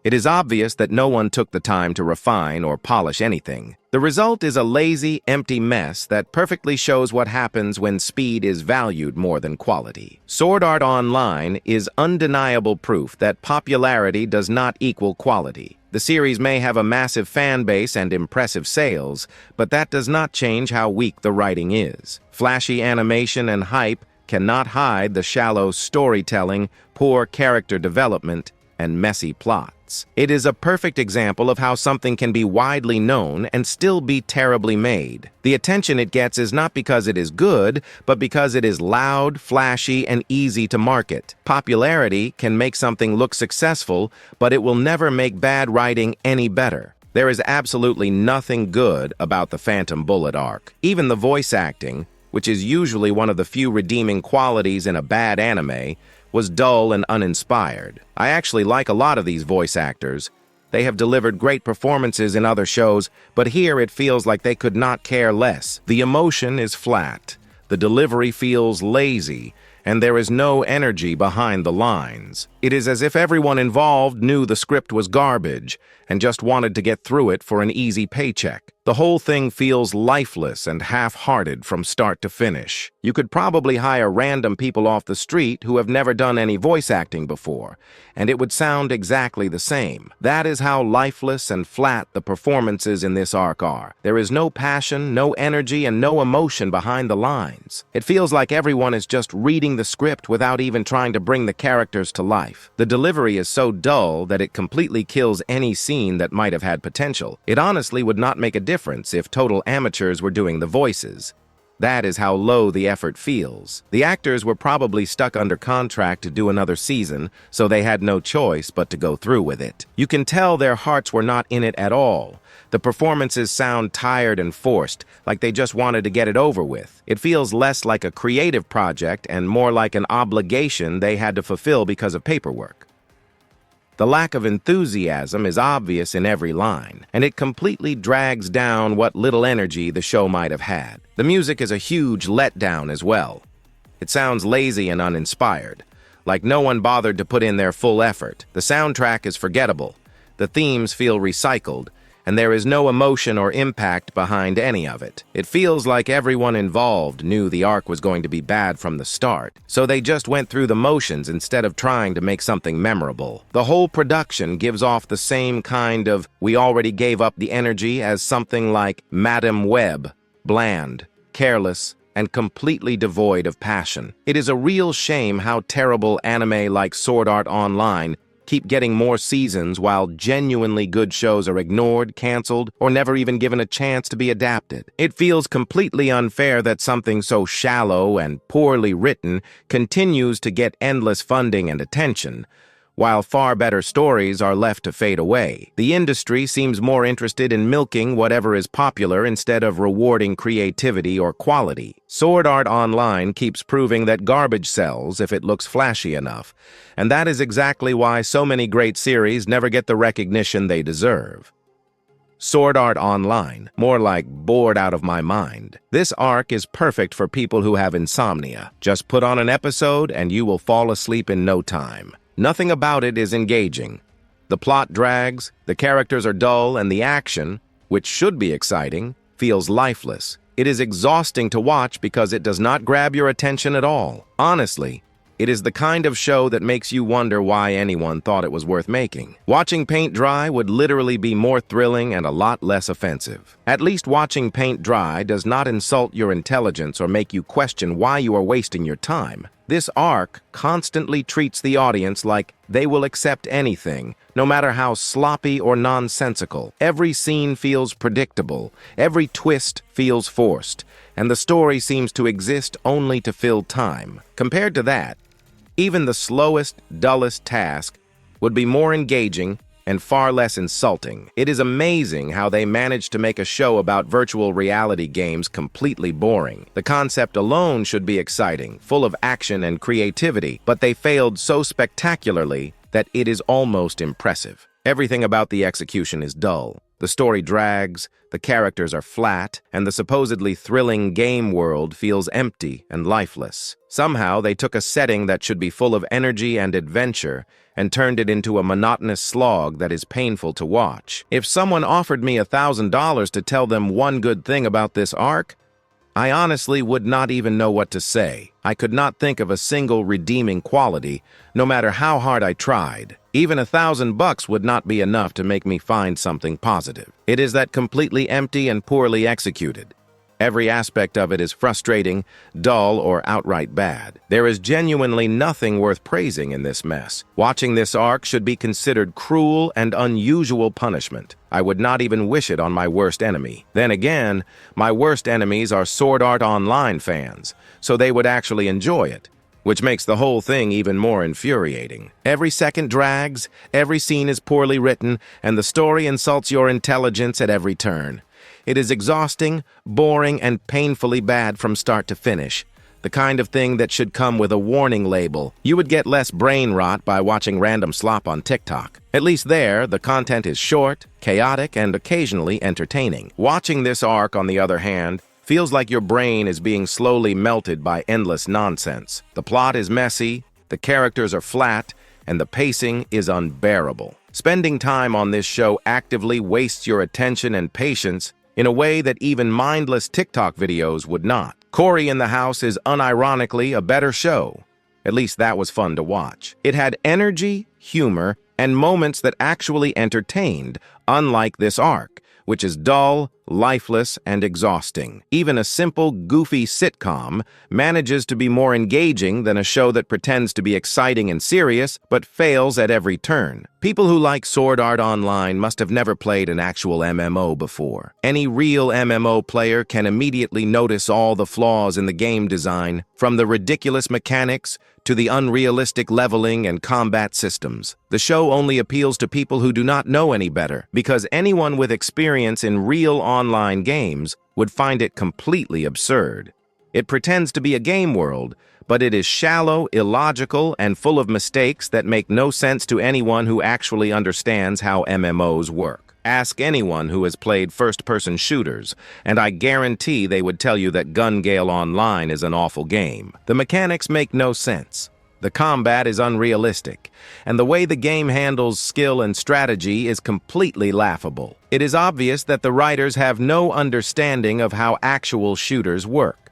It is obvious that no one took the time to refine or polish anything. The result is a lazy, empty mess that perfectly shows what happens when speed is valued more than quality. Sword Art Online is undeniable proof that popularity does not equal quality. The series may have a massive fan base and impressive sales, but that does not change how weak the writing is. Flashy animation and hype cannot hide the shallow storytelling, poor character development, and messy plots. It is a perfect example of how something can be widely known and still be terribly made. The attention it gets is not because it is good, but because it is loud, flashy, and easy to market. Popularity can make something look successful, but it will never make bad writing any better. There is absolutely nothing good about the Phantom Bullet arc. Even the voice acting, which is usually one of the few redeeming qualities in a bad anime, was dull and uninspired. I actually like a lot of these voice actors. They have delivered great performances in other shows, but here it feels like they could not care less. The emotion is flat, the delivery feels lazy, and there is no energy behind the lines. It is as if everyone involved knew the script was garbage and just wanted to get through it for an easy paycheck. The whole thing feels lifeless and half-hearted from start to finish. You could probably hire random people off the street who have never done any voice acting before, and it would sound exactly the same. That is how lifeless and flat the performances in this arc are. There is no passion, no energy, and no emotion behind the lines. It feels like everyone is just reading the script without even trying to bring the characters to life. The delivery is so dull that it completely kills any scene that might have had potential. It honestly would not make a difference if total amateurs were doing the voices. That is how low the effort feels. The actors were probably stuck under contract to do another season, so they had no choice but to go through with it. You can tell their hearts were not in it at all. The performances sound tired and forced, like they just wanted to get it over with. It feels less like a creative project and more like an obligation they had to fulfill because of paperwork. The lack of enthusiasm is obvious in every line, and it completely drags down what little energy the show might have had. The music is a huge letdown as well. It sounds lazy and uninspired, like no one bothered to put in their full effort. The soundtrack is forgettable, the themes feel recycled, and there is no emotion or impact behind any of it. It feels like everyone involved knew the arc was going to be bad from the start, so they just went through the motions instead of trying to make something memorable. The whole production gives off the same kind of "we already gave up the energy" as something like Madam Web, bland, careless, and completely devoid of passion. It is a real shame how terrible anime like Sword Art Online keep getting more seasons while genuinely good shows are ignored, canceled, or never even given a chance to be adapted. It feels completely unfair that something so shallow and poorly written continues to get endless funding and attention, while far better stories are left to fade away. The industry seems more interested in milking whatever is popular instead of rewarding creativity or quality. Sword Art Online keeps proving that garbage sells if it looks flashy enough, and that is exactly why so many great series never get the recognition they deserve. Sword Art Online, more like bored out of my mind. This arc is perfect for people who have insomnia. Just put on an episode and you will fall asleep in no time. Nothing about it is engaging. The plot drags, the characters are dull, and the action, which should be exciting, feels lifeless. It is exhausting to watch because it does not grab your attention at all. Honestly, it is the kind of show that makes you wonder why anyone thought it was worth making. Watching paint dry would literally be more thrilling and a lot less offensive. At least watching paint dry does not insult your intelligence or make you question why you are wasting your time. This arc constantly treats the audience like they will accept anything, no matter how sloppy or nonsensical. Every scene feels predictable, every twist feels forced, and the story seems to exist only to fill time. Compared to that, even the slowest, dullest task would be more engaging and far less insulting. It is amazing how they managed to make a show about virtual reality games completely boring. The concept alone should be exciting, full of action and creativity, but they failed so spectacularly that it is almost impressive. Everything about the execution is dull. The story drags, the characters are flat, and the supposedly thrilling game world feels empty and lifeless. Somehow, they took a setting that should be full of energy and adventure and turned it into a monotonous slog that is painful to watch. If someone offered me $1,000 to tell them one good thing about this arc, I honestly would not even know what to say. I could not think of a single redeeming quality, no matter how hard I tried. Even $1,000 would not be enough to make me find something positive. It is that completely empty and poorly executed. Every aspect of it is frustrating, dull, or outright bad. There is genuinely nothing worth praising in this mess. Watching this arc should be considered cruel and unusual punishment. I would not even wish it on my worst enemy. Then again, my worst enemies are Sword Art Online fans, so they would actually enjoy it, which makes the whole thing even more infuriating. Every second drags, every scene is poorly written, and the story insults your intelligence at every turn. It is exhausting, boring, and painfully bad from start to finish. The kind of thing that should come with a warning label. You would get less brain rot by watching random slop on TikTok. At least there, the content is short, chaotic, and occasionally entertaining. Watching this arc, on the other hand, feels like your brain is being slowly melted by endless nonsense. The plot is messy, the characters are flat, and the pacing is unbearable. Spending time on this show actively wastes your attention and patience in a way that even mindless TikTok videos would not. Cory in the House is unironically a better show. At least that was fun to watch. It had energy, humor, and moments that actually entertained, unlike this arc, which is dull, lifeless, and exhausting. Even a simple, goofy sitcom manages to be more engaging than a show that pretends to be exciting and serious, but fails at every turn. People who like Sword Art Online must have never played an actual MMO before. Any real MMO player can immediately notice all the flaws in the game design, from the ridiculous mechanics to the unrealistic leveling and combat systems. The show only appeals to people who do not know any better, because anyone with experience in real online games would find it completely absurd. It pretends to be a game world, but it is shallow, illogical, and full of mistakes that make no sense to anyone who actually understands how MMOs work. Ask anyone who has played first-person shooters, and I guarantee they would tell you that Gun Gale Online is an awful game. The mechanics make no sense. The combat is unrealistic, and the way the game handles skill and strategy is completely laughable. It is obvious that the writers have no understanding of how actual shooters work.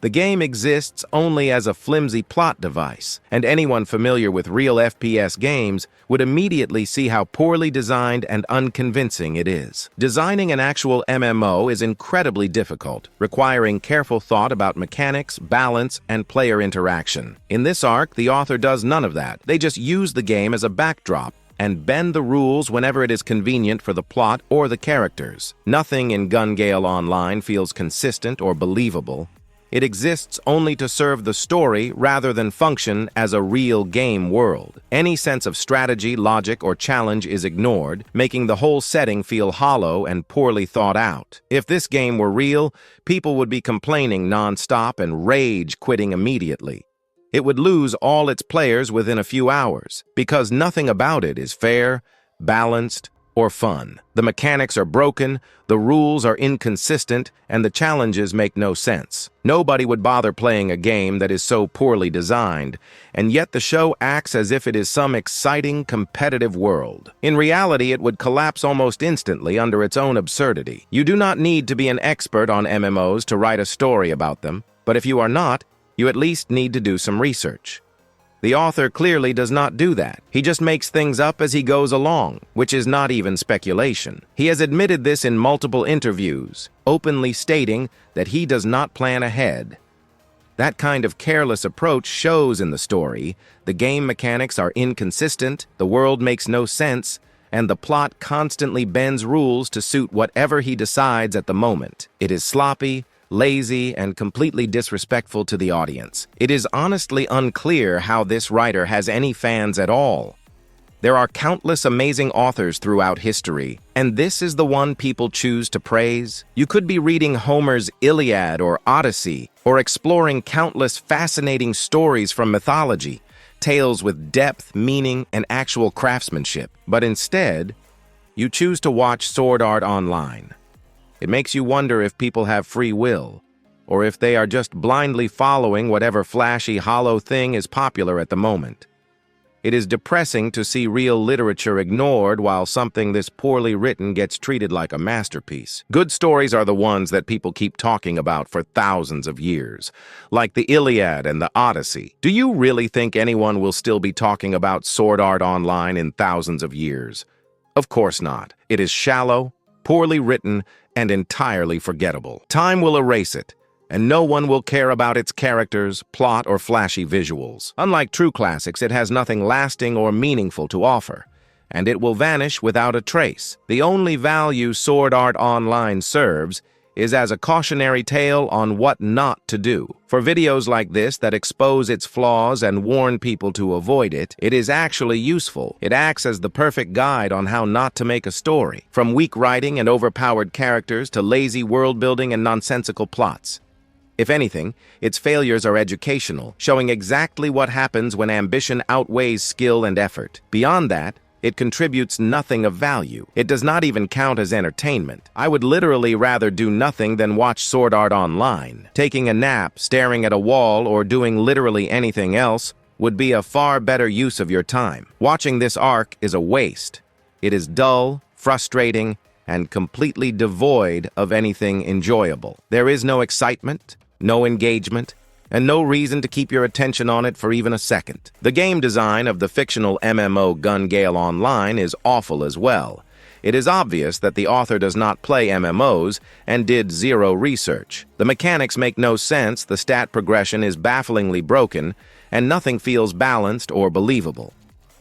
The game exists only as a flimsy plot device, and anyone familiar with real FPS games would immediately see how poorly designed and unconvincing it is. Designing an actual MMO is incredibly difficult, requiring careful thought about mechanics, balance, and player interaction. In this arc, the author does none of that. They just use the game as a backdrop and bend the rules whenever it is convenient for the plot or the characters. Nothing in Gun Gale Online feels consistent or believable. It exists only to serve the story rather than function as a real game world. Any sense of strategy, logic, or challenge is ignored, making the whole setting feel hollow and poorly thought out. If this game were real, people would be complaining non-stop and rage quitting immediately. It would lose all its players within a few hours, because nothing about it is fair, balanced, or fun. The mechanics are broken, the rules are inconsistent, and the challenges make no sense. Nobody would bother playing a game that is so poorly designed, and yet the show acts as if it is some exciting, competitive world. In reality, it would collapse almost instantly under its own absurdity. You do not need to be an expert on MMOs to write a story about them, but if you are not, you at least need to do some research. The author clearly does not do that. He just makes things up as he goes along, which is not even speculation. He has admitted this in multiple interviews, openly stating that he does not plan ahead. That kind of careless approach shows in the story. The game mechanics are inconsistent, the world makes no sense, and the plot constantly bends rules to suit whatever he decides at the moment. It is sloppy, lazy, and completely disrespectful to the audience. It is honestly unclear how this writer has any fans at all. There are countless amazing authors throughout history, and this is the one people choose to praise. You could be reading Homer's Iliad or Odyssey, or exploring countless fascinating stories from mythology, tales with depth, meaning, and actual craftsmanship. But instead, you choose to watch Sword Art Online. It makes you wonder if people have free will, or if they are just blindly following whatever flashy, hollow thing is popular at the moment. It is depressing to see real literature ignored while something this poorly written gets treated like a masterpiece. Good stories are the ones that people keep talking about for thousands of years, like the Iliad and the Odyssey. Do you really think anyone will still be talking about Sword Art Online in thousands of years? Of course not. It is shallow, poorly written, and entirely forgettable. Time will erase it, and no one will care about its characters, plot, or flashy visuals. Unlike true classics, it has nothing lasting or meaningful to offer, and it will vanish without a trace. The only value Sword Art Online serves is as a cautionary tale on what not to do. For videos like this that expose its flaws and warn people to avoid it, it is actually useful. It acts as the perfect guide on how not to make a story, from weak writing and overpowered characters to lazy world-building and nonsensical plots. If anything, its failures are educational, showing exactly what happens when ambition outweighs skill and effort. Beyond that, it contributes nothing of value. It does not even count as entertainment. I would literally rather do nothing than watch Sword Art Online. Taking a nap, staring at a wall, or doing literally anything else would be a far better use of your time. Watching this arc is a waste. It is dull, frustrating, and completely devoid of anything enjoyable. There is no excitement, no engagement, and no reason to keep your attention on it for even a second. The game design of the fictional MMO Gun Gale Online is awful as well. It is obvious that the author does not play MMOs and did zero research. The mechanics make no sense, the stat progression is bafflingly broken, and nothing feels balanced or believable.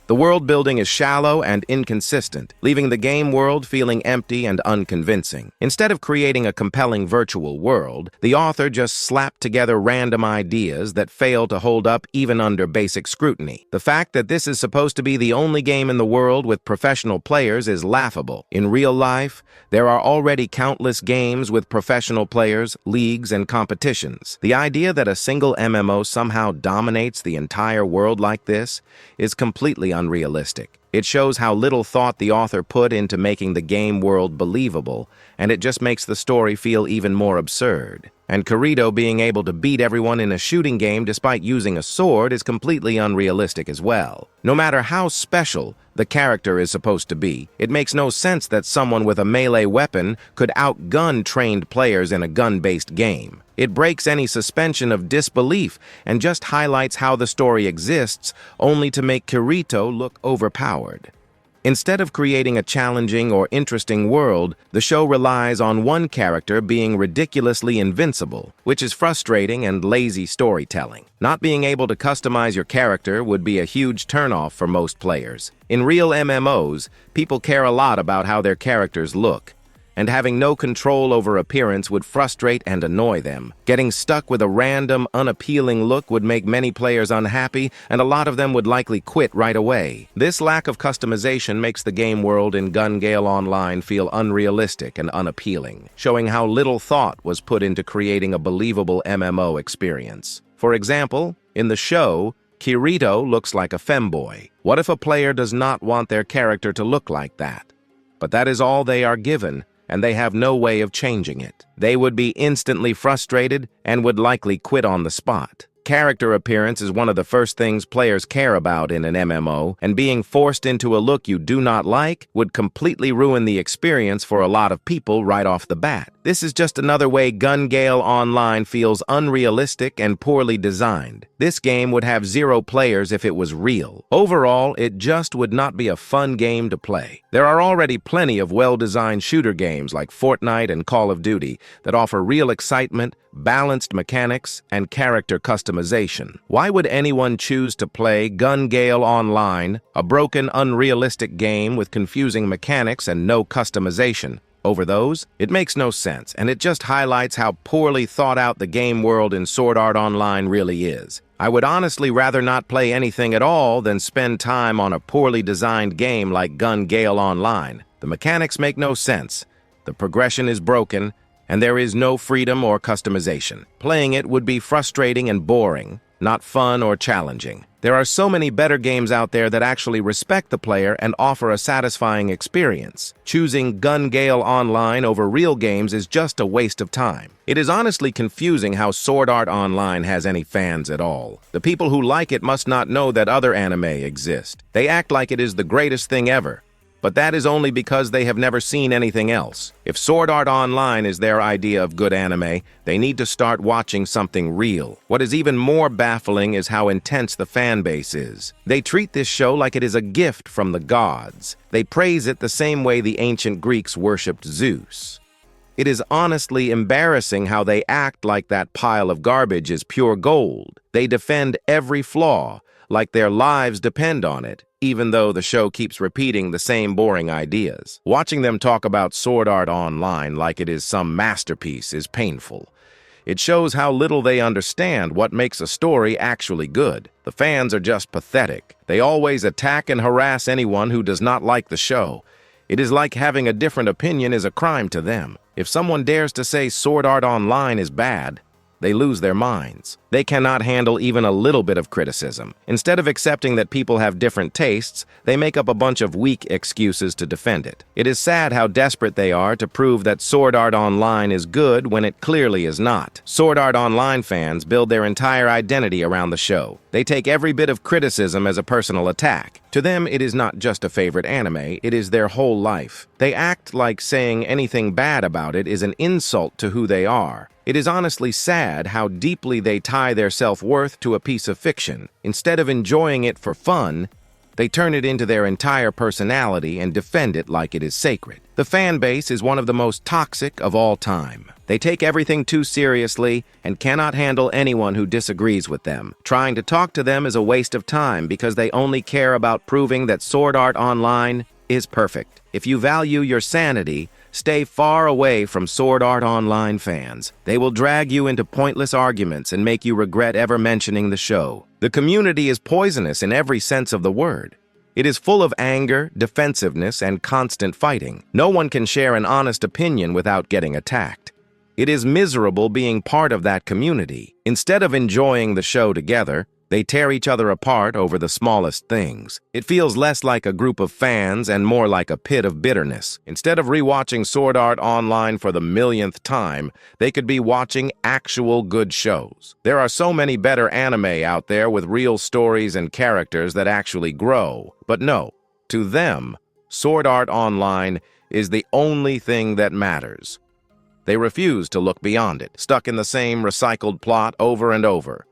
The world building is shallow and inconsistent, leaving the game world feeling empty and unconvincing. Instead of creating a compelling virtual world, the author just slapped together random ideas that fail to hold up even under basic scrutiny. The fact that this is supposed to be the only game in the world with professional players is laughable. In real life, there are already countless games with professional players, leagues, and competitions. The idea that a single MMO somehow dominates the entire world like this is completely unrealistic. It shows how little thought the author put into making the game world believable, and it just makes the story feel even more absurd. And Kirito being able to beat everyone in a shooting game despite using a sword is completely unrealistic as well. No matter how special the character is supposed to be, it makes no sense that someone with a melee weapon could outgun trained players in a gun-based game. It breaks any suspension of disbelief and just highlights how the story exists, only to make Kirito look overpowered. Instead of creating a challenging or interesting world, the show relies on one character being ridiculously invincible, which is frustrating and lazy storytelling. Not being able to customize your character would be a huge turnoff for most players. In real MMOs, people care a lot about how their characters look, and having no control over appearance would frustrate and annoy them. Getting stuck with a random, unappealing look would make many players unhappy, and a lot of them would likely quit right away. This lack of customization makes the game world in Gun Gale Online feel unrealistic and unappealing, showing how little thought was put into creating a believable MMO experience. For example, in the show, Kirito looks like a femboy. What if a player does not want their character to look like that? But that is all they are given, and they have no way of changing it. They would be instantly frustrated and would likely quit on the spot. Character appearance is one of the first things players care about in an MMO, and being forced into a look you do not like would completely ruin the experience for a lot of people right off the bat. This is just another way Gun Gale Online feels unrealistic and poorly designed. This game would have 0 players if it was real. Overall, it just would not be a fun game to play. There are already plenty of well-designed shooter games like Fortnite and Call of Duty that offer real excitement, balanced mechanics, and character customization. Why would anyone choose to play Gun Gale Online, a broken, unrealistic game with confusing mechanics and no customization, over those? It makes no sense, and it just highlights how poorly thought out the game world in Sword Art Online really is. I would honestly rather not play anything at all than spend time on a poorly designed game like Gun Gale Online. The mechanics make no sense, the progression is broken, and there is no freedom or customization. Playing it would be frustrating and boring, not fun or challenging. There are so many better games out there that actually respect the player and offer a satisfying experience. Choosing Gun Gale Online over real games is just a waste of time. It is honestly confusing how Sword Art Online has any fans at all. The people who like it must not know that other anime exist. They act like it is the greatest thing ever, but that is only because they have never seen anything else. If Sword Art Online is their idea of good anime, they need to start watching something real. What is even more baffling is how intense the fan base is. They treat this show like it is a gift from the gods. They praise it the same way the ancient Greeks worshipped Zeus. It is honestly embarrassing how they act like that pile of garbage is pure gold. They defend every flaw, like their lives depend on it, even though the show keeps repeating the same boring ideas. Watching them talk about Sword Art Online like it is some masterpiece is painful. It shows how little they understand what makes a story actually good. The fans are just pathetic. They always attack and harass anyone who does not like the show. It is like having a different opinion is a crime to them. If someone dares to say Sword Art Online is bad, they lose their minds. They cannot handle even a little bit of criticism. Instead of accepting that people have different tastes, they make up a bunch of weak excuses to defend it. It is sad how desperate they are to prove that Sword Art Online is good when it clearly is not. Sword Art Online fans build their entire identity around the show. They take every bit of criticism as a personal attack. To them, it is not just a favorite anime, it is their whole life. They act like saying anything bad about it is an insult to who they are. It is honestly sad how deeply they tie their self-worth to a piece of fiction. Instead of enjoying it for fun, they turn it into their entire personality and defend it like it is sacred. The fan base is one of the most toxic of all time. They take everything too seriously and cannot handle anyone who disagrees with them. Trying to talk to them is a waste of time because they only care about proving that Sword Art Online is perfect. If you value your sanity, stay far away from Sword Art Online fans. They will drag you into pointless arguments and make you regret ever mentioning the show. The community is poisonous in every sense of the word. It is full of anger, defensiveness, and constant fighting. No one can share an honest opinion without getting attacked. It is miserable being part of that community. Instead of enjoying the show together, They tear each other apart over the smallest things. It feels less like a group of fans and more like a pit of bitterness. Instead of rewatching Sword Art Online for the millionth time, they could be watching actual good shows. There are so many better anime out there with real stories and characters that actually grow. But no, to them, Sword Art Online is the only thing that matters. They refuse to look beyond it, stuck in the same recycled plot over and over.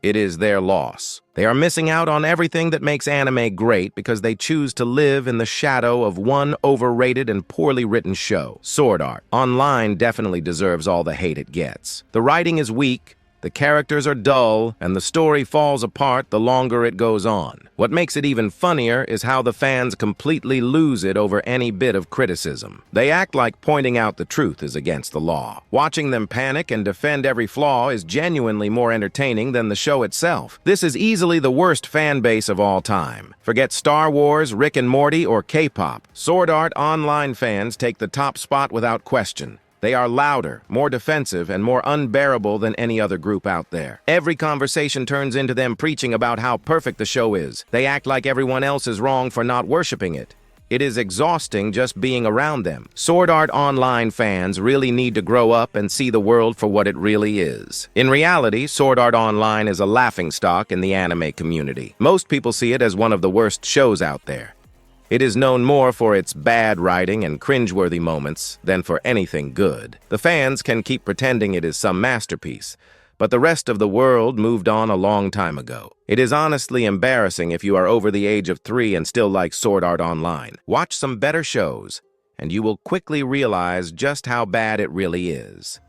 It is their loss. They are missing out on everything that makes anime great because they choose to live in the shadow of one overrated and poorly written show. Sword Art Online definitely deserves all the hate it gets. The writing is weak, the characters are dull, and the story falls apart the longer it goes on. What makes it even funnier is how the fans completely lose it over any bit of criticism. They act like pointing out the truth is against the law. Watching them panic and defend every flaw is genuinely more entertaining than the show itself. This is easily the worst fan base of all time. Forget Star Wars, Rick and Morty, or K-pop. Sword Art Online fans take the top spot without question. They are louder, more defensive, and more unbearable than any other group out there. Every conversation turns into them preaching about how perfect the show is. They act like everyone else is wrong for not worshiping it. It is exhausting just being around them. Sword Art Online fans really need to grow up and see the world for what it really is. In reality, Sword Art Online is a laughingstock in the anime community. Most people see it as one of the worst shows out there. It is known more for its bad writing and cringeworthy moments than for anything good. The fans can keep pretending it is some masterpiece, but the rest of the world moved on a long time ago. It is honestly embarrassing if you are over the age of 3 and still like Sword Art Online. Watch some better shows, and you will quickly realize just how bad it really is.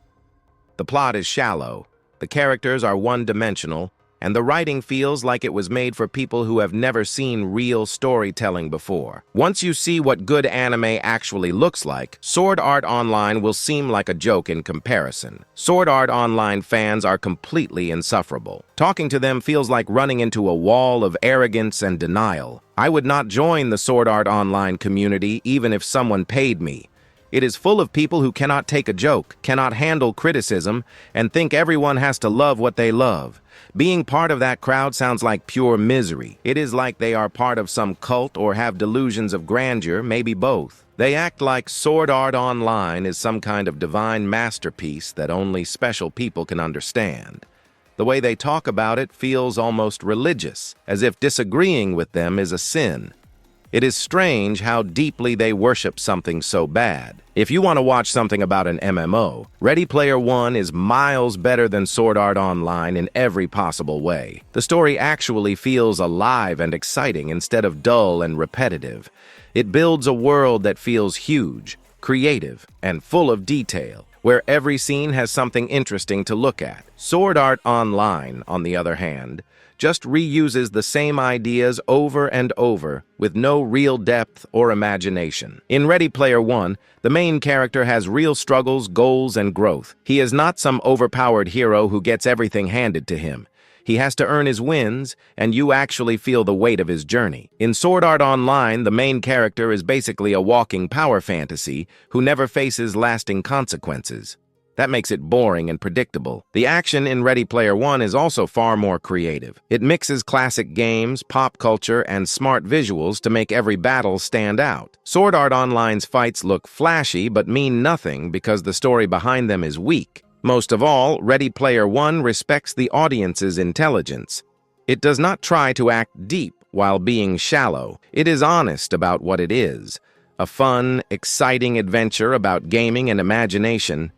The plot is shallow, the characters are one-dimensional, and the writing feels like it was made for people who have never seen real storytelling before. Once you see what good anime actually looks like, Sword Art Online will seem like a joke in comparison. Sword Art Online fans are completely insufferable. Talking to them feels like running into a wall of arrogance and denial. I would not join the Sword Art Online community even if someone paid me. It is full of people who cannot take a joke, cannot handle criticism, and think everyone has to love what they love. Being part of that crowd sounds like pure misery. It is like they are part of some cult or have delusions of grandeur, maybe both. They act like Sword Art Online is some kind of divine masterpiece that only special people can understand. The way they talk about it feels almost religious, as if disagreeing with them is a sin. It is strange how deeply they worship something so bad. If you want to watch something about an MMO, Ready Player One is miles better than Sword Art Online in every possible way. The story actually feels alive and exciting instead of dull and repetitive. It builds a world that feels huge, creative, and full of detail, where every scene has something interesting to look at. Sword Art Online, on the other hand, just reuses the same ideas over and over with no real depth or imagination. In Ready Player One, the main character has real struggles, goals, and growth. He is not some overpowered hero who gets everything handed to him. He has to earn his wins, and you actually feel the weight of his journey. In Sword Art Online, the main character is basically a walking power fantasy who never faces lasting consequences. That makes it boring and predictable. The action in Ready Player One is also far more creative. It mixes classic games, pop culture, and smart visuals to make every battle stand out. Sword Art Online's fights look flashy but mean nothing because the story behind them is weak. Most of all, Ready Player One respects the audience's intelligence. It does not try to act deep while being shallow. It is honest about what it is. A fun, exciting adventure about gaming and imagination.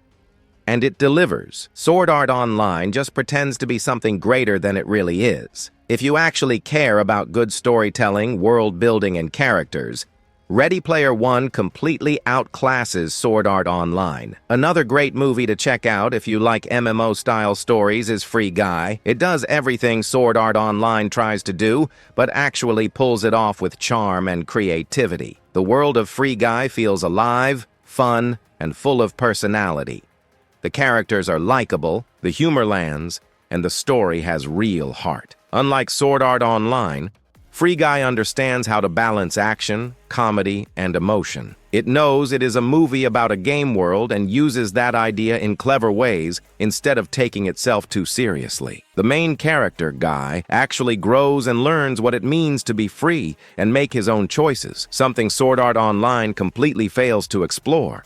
And it delivers. Sword Art Online just pretends to be something greater than it really is. If you actually care about good storytelling, world building, and characters, Ready Player One completely outclasses Sword Art Online. Another great movie to check out if you like MMO-style stories is Free Guy. It does everything Sword Art Online tries to do, but actually pulls it off with charm and creativity. The world of Free Guy feels alive, fun, and full of personality. The characters are likable, the humor lands, and the story has real heart. Unlike Sword Art Online, Free Guy understands how to balance action, comedy, and emotion. It knows it is a movie about a game world and uses that idea in clever ways instead of taking itself too seriously. The main character, Guy, actually grows and learns what it means to be free and make his own choices, something Sword Art Online completely fails to explore.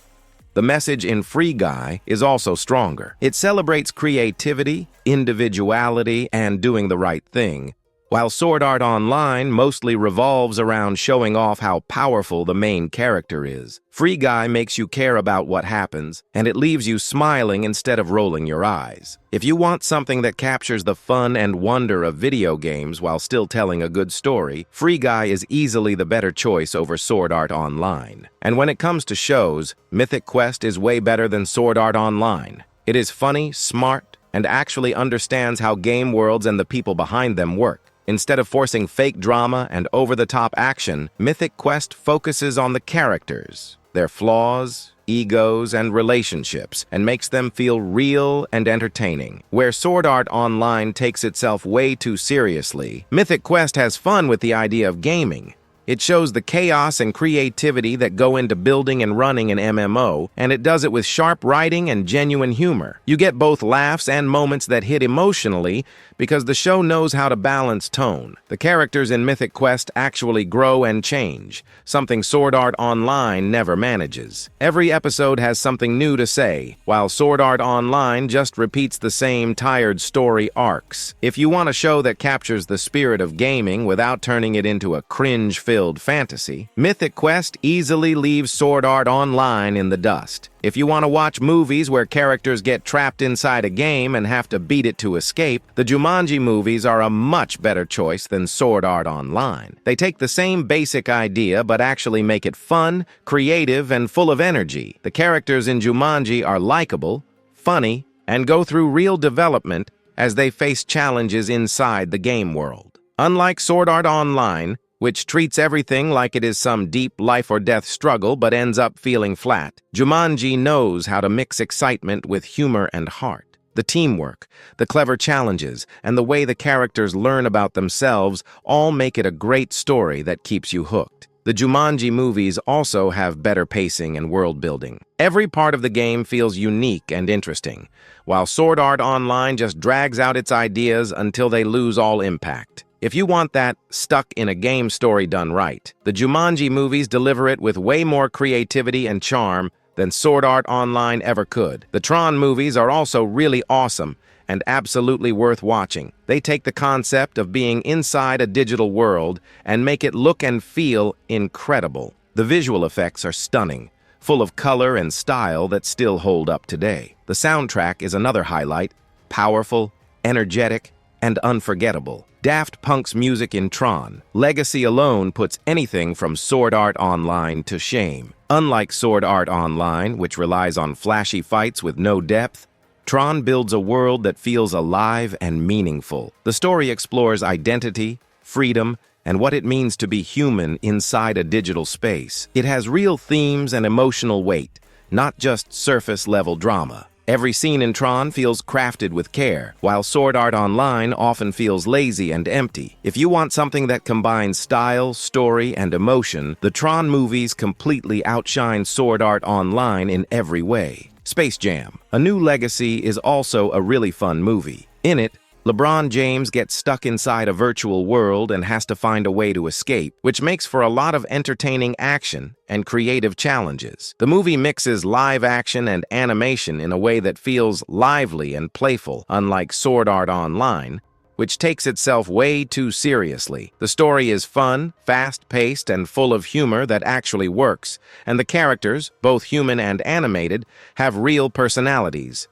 The message in Free Guy is also stronger. It celebrates creativity, individuality, and doing the right thing, while Sword Art Online mostly revolves around showing off how powerful the main character is. Free Guy makes you care about what happens, and it leaves you smiling instead of rolling your eyes. If you want something that captures the fun and wonder of video games while still telling a good story, Free Guy is easily the better choice over Sword Art Online. And when it comes to shows, Mythic Quest is way better than Sword Art Online. It is funny, smart, and actually understands how game worlds and the people behind them work. Instead of forcing fake drama and over-the-top action, Mythic Quest focuses on the characters, their flaws, egos, and relationships, and makes them feel real and entertaining. Where Sword Art Online takes itself way too seriously, Mythic Quest has fun with the idea of gaming. It shows the chaos and creativity that go into building and running an MMO, and it does it with sharp writing and genuine humor. You get both laughs and moments that hit emotionally because the show knows how to balance tone. The characters in Mythic Quest actually grow and change, something Sword Art Online never manages. Every episode has something new to say, while Sword Art Online just repeats the same tired story arcs. If you want a show that captures the spirit of gaming without turning it into a cringe-filled fantasy, Mythic Quest easily leaves Sword Art Online in the dust. If you want to watch movies where characters get trapped inside a game and have to beat it to escape, the Jumanji movies are a much better choice than Sword Art Online. They take the same basic idea but actually make it fun, creative, and full of energy. The characters in Jumanji are likable, funny, and go through real development as they face challenges inside the game world. Unlike Sword Art Online, which treats everything like it is some deep life-or-death struggle but ends up feeling flat, Jumanji knows how to mix excitement with humor and heart. The teamwork, the clever challenges, and the way the characters learn about themselves all make it a great story that keeps you hooked. The Jumanji movies also have better pacing and world building. Every part of the game feels unique and interesting, while Sword Art Online just drags out its ideas until they lose all impact. If you want that stuck-in-a-game story done right, the Jumanji movies deliver it with way more creativity and charm than Sword Art Online ever could. The Tron movies are also really awesome and absolutely worth watching. They take the concept of being inside a digital world and make it look and feel incredible. The visual effects are stunning, full of color and style that still hold up today. The soundtrack is another highlight, powerful, energetic, and unforgettable. Daft Punk's music in Tron Legacy alone puts anything from Sword Art Online to shame. Unlike Sword Art Online, which relies on flashy fights with no depth, Tron builds a world that feels alive and meaningful. The story explores identity, freedom, and what it means to be human inside a digital space. It has real themes and emotional weight, not just surface-level drama. Every scene in Tron feels crafted with care, while Sword Art Online often feels lazy and empty. If you want something that combines style, story, and emotion, the Tron movies completely outshine Sword Art Online in every way. Space Jam: A New Legacy is also a really fun movie. In it, LeBron James gets stuck inside a virtual world and has to find a way to escape, which makes for a lot of entertaining action and creative challenges. The movie mixes live action and animation in a way that feels lively and playful, unlike Sword Art Online, which takes itself way too seriously. The story is fun, fast-paced, and full of humor that actually works, and the characters, both human and animated, have real personalities.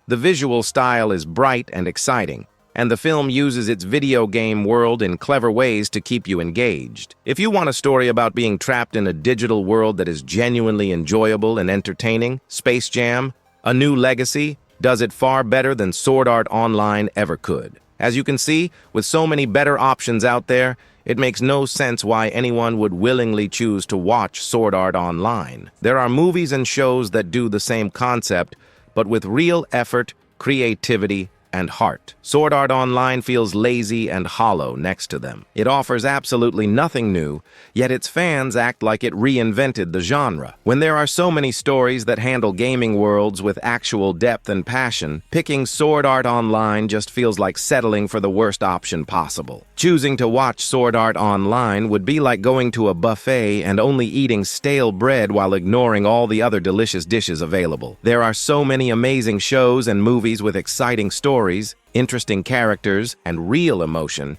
The visual style is bright and exciting, and the film uses its video game world in clever ways to keep you engaged. If you want a story about being trapped in a digital world that is genuinely enjoyable and entertaining, Space Jam: A New Legacy does it far better than Sword Art Online ever could. As you can see, with so many better options out there, it makes no sense why anyone would willingly choose to watch Sword Art Online. There are movies and shows that do the same concept, but with real effort, creativity, and heart. Sword Art Online feels lazy and hollow next to them. It offers absolutely nothing new, yet its fans act like it reinvented the genre. When there are so many stories that handle gaming worlds with actual depth and passion, picking Sword Art Online just feels like settling for the worst option possible. Choosing to watch Sword Art Online would be like going to a buffet and only eating stale bread while ignoring all the other delicious dishes available. There are so many amazing shows and movies with exciting stories, interesting characters, and real emotion,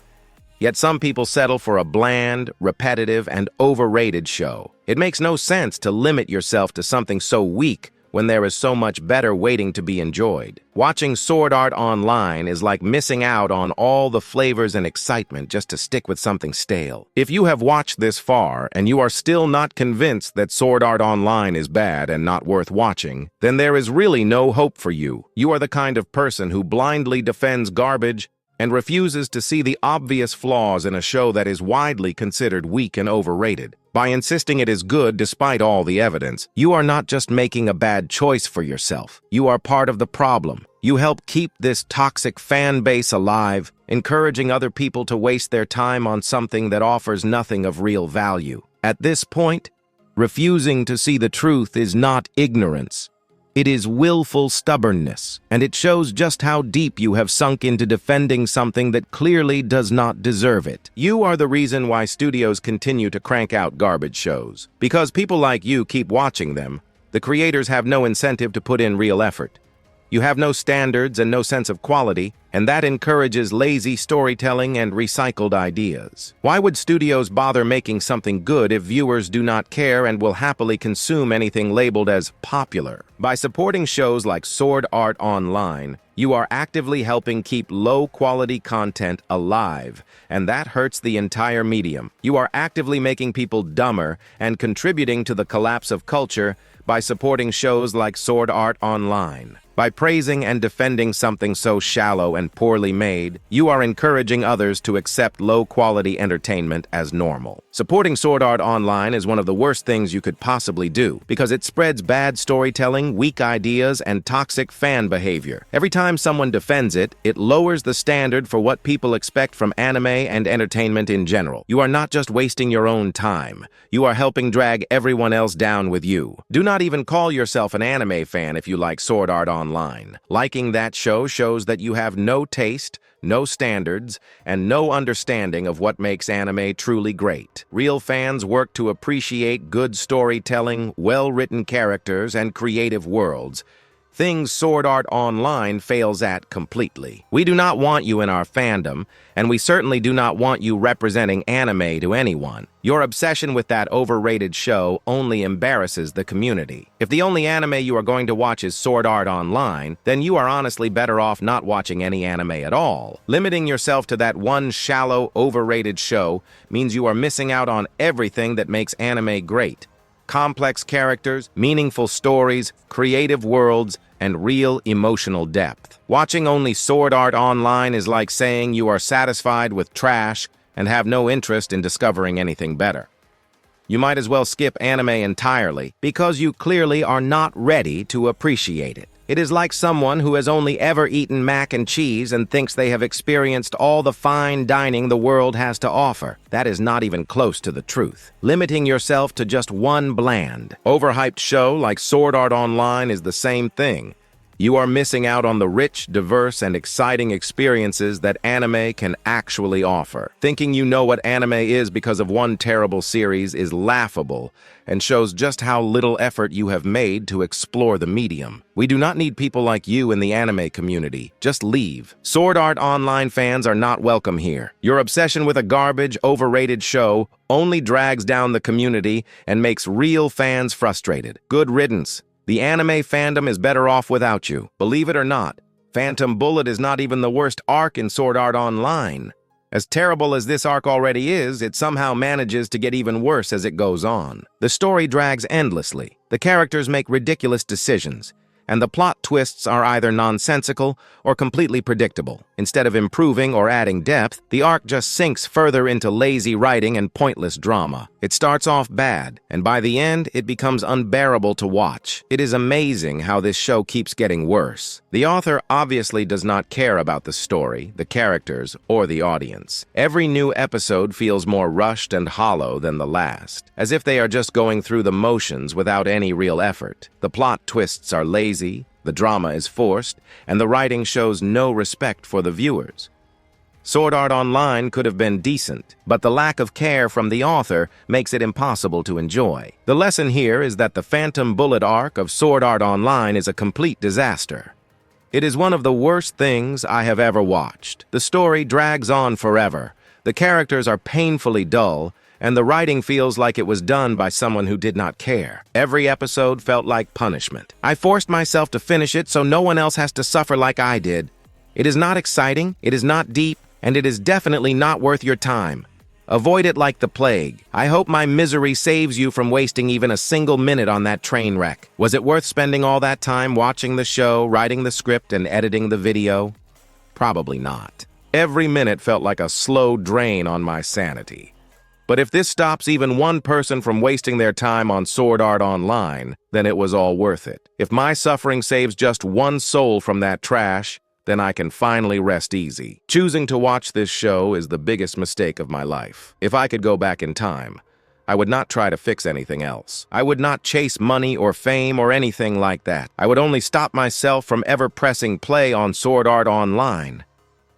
yet some people settle for a bland, repetitive, and overrated show. It makes no sense to limit yourself to something so weak when there is so much better waiting to be enjoyed. Watching Sword Art Online is like missing out on all the flavors and excitement just to stick with something stale. If you have watched this far and you are still not convinced that Sword Art Online is bad and not worth watching, then there is really no hope for you. You are the kind of person who blindly defends garbage and refuses to see the obvious flaws in a show that is widely considered weak and overrated. By insisting it is good despite all the evidence, you are not just making a bad choice for yourself. You are part of the problem. You help keep this toxic fan base alive, encouraging other people to waste their time on something that offers nothing of real value. At this point, refusing to see the truth is not ignorance. It is willful stubbornness, and it shows just how deep you have sunk into defending something that clearly does not deserve it. You are the reason why studios continue to crank out garbage shows. Because people like you keep watching them, the creators have no incentive to put in real effort. You have no standards and no sense of quality, and that encourages lazy storytelling and recycled ideas. Why would studios bother making something good if viewers do not care and will happily consume anything labeled as popular? By supporting shows like Sword Art Online, you are actively helping keep low-quality content alive, and that hurts the entire medium. You are actively making people dumber and contributing to the collapse of culture by supporting shows like Sword Art Online. By praising and defending something so shallow and poorly made, you are encouraging others to accept low-quality entertainment as normal. Supporting Sword Art Online is one of the worst things you could possibly do, because it spreads bad storytelling, weak ideas, and toxic fan behavior. Every time someone defends it, it lowers the standard for what people expect from anime and entertainment in general. You are not just wasting your own time. You are helping drag everyone else down with you. Do not even call yourself an anime fan if you like Sword Art Online. Liking that show shows that you have no taste, no standards, and no understanding of what makes anime truly great. Real fans work to appreciate good storytelling, well-written characters, and creative worlds. Things Sword Art Online fails at completely. We do not want you in our fandom, and we certainly do not want you representing anime to anyone. Your obsession with that overrated show only embarrasses the community. If the only anime you are going to watch is Sword Art Online, then you are honestly better off not watching any anime at all. Limiting yourself to that one shallow, overrated show means you are missing out on everything that makes anime great. Complex characters, meaningful stories, creative worlds, and real emotional depth. Watching only Sword Art Online is like saying you are satisfied with trash and have no interest in discovering anything better. You might as well skip anime entirely, because you clearly are not ready to appreciate it. It is like someone who has only ever eaten mac and cheese and thinks they have experienced all the fine dining the world has to offer. That is not even close to the truth. Limiting yourself to just one bland, overhyped show like Sword Art Online is the same thing. You are missing out on the rich, diverse, and exciting experiences that anime can actually offer. Thinking you know what anime is because of one terrible series is laughable and shows just how little effort you have made to explore the medium. We do not need people like you in the anime community. Just leave. Sword Art Online fans are not welcome here. Your obsession with a garbage, overrated show only drags down the community and makes real fans frustrated. Good riddance. The anime fandom is better off without you. Believe it or not, Phantom Bullet is not even the worst arc in Sword Art Online. As terrible as this arc already is, it somehow manages to get even worse as it goes on. The story drags endlessly, the characters make ridiculous decisions, and the plot twists are either nonsensical or completely predictable. Instead of improving or adding depth, the arc just sinks further into lazy writing and pointless drama. It starts off bad, and by the end, it becomes unbearable to watch. It is amazing how this show keeps getting worse. The author obviously does not care about the story, the characters, or the audience. Every new episode feels more rushed and hollow than the last, as if they are just going through the motions without any real effort. The plot twists are lazy, the drama is forced, and the writing shows no respect for the viewers. Sword Art Online could have been decent, but the lack of care from the author makes it impossible to enjoy. The lesson here is that the Phantom Bullet arc of Sword Art Online is a complete disaster. It is one of the worst things I have ever watched. The story drags on forever, the characters are painfully dull, and the writing feels like it was done by someone who did not care. Every episode felt like punishment. I forced myself to finish it so no one else has to suffer like I did. It is not exciting, it is not deep, and it is definitely not worth your time. Avoid it like the plague. I hope my misery saves you from wasting even a single minute on that train wreck. Was it worth spending all that time watching the show, writing the script, and editing the video? Probably not. Every minute felt like a slow drain on my sanity. But if this stops even one person from wasting their time on Sword Art Online, then it was all worth it. If my suffering saves just one soul from that trash, then I can finally rest easy. Choosing to watch this show is the biggest mistake of my life. If I could go back in time, I would not try to fix anything else. I would not chase money or fame or anything like that. I would only stop myself from ever pressing play on Sword Art Online.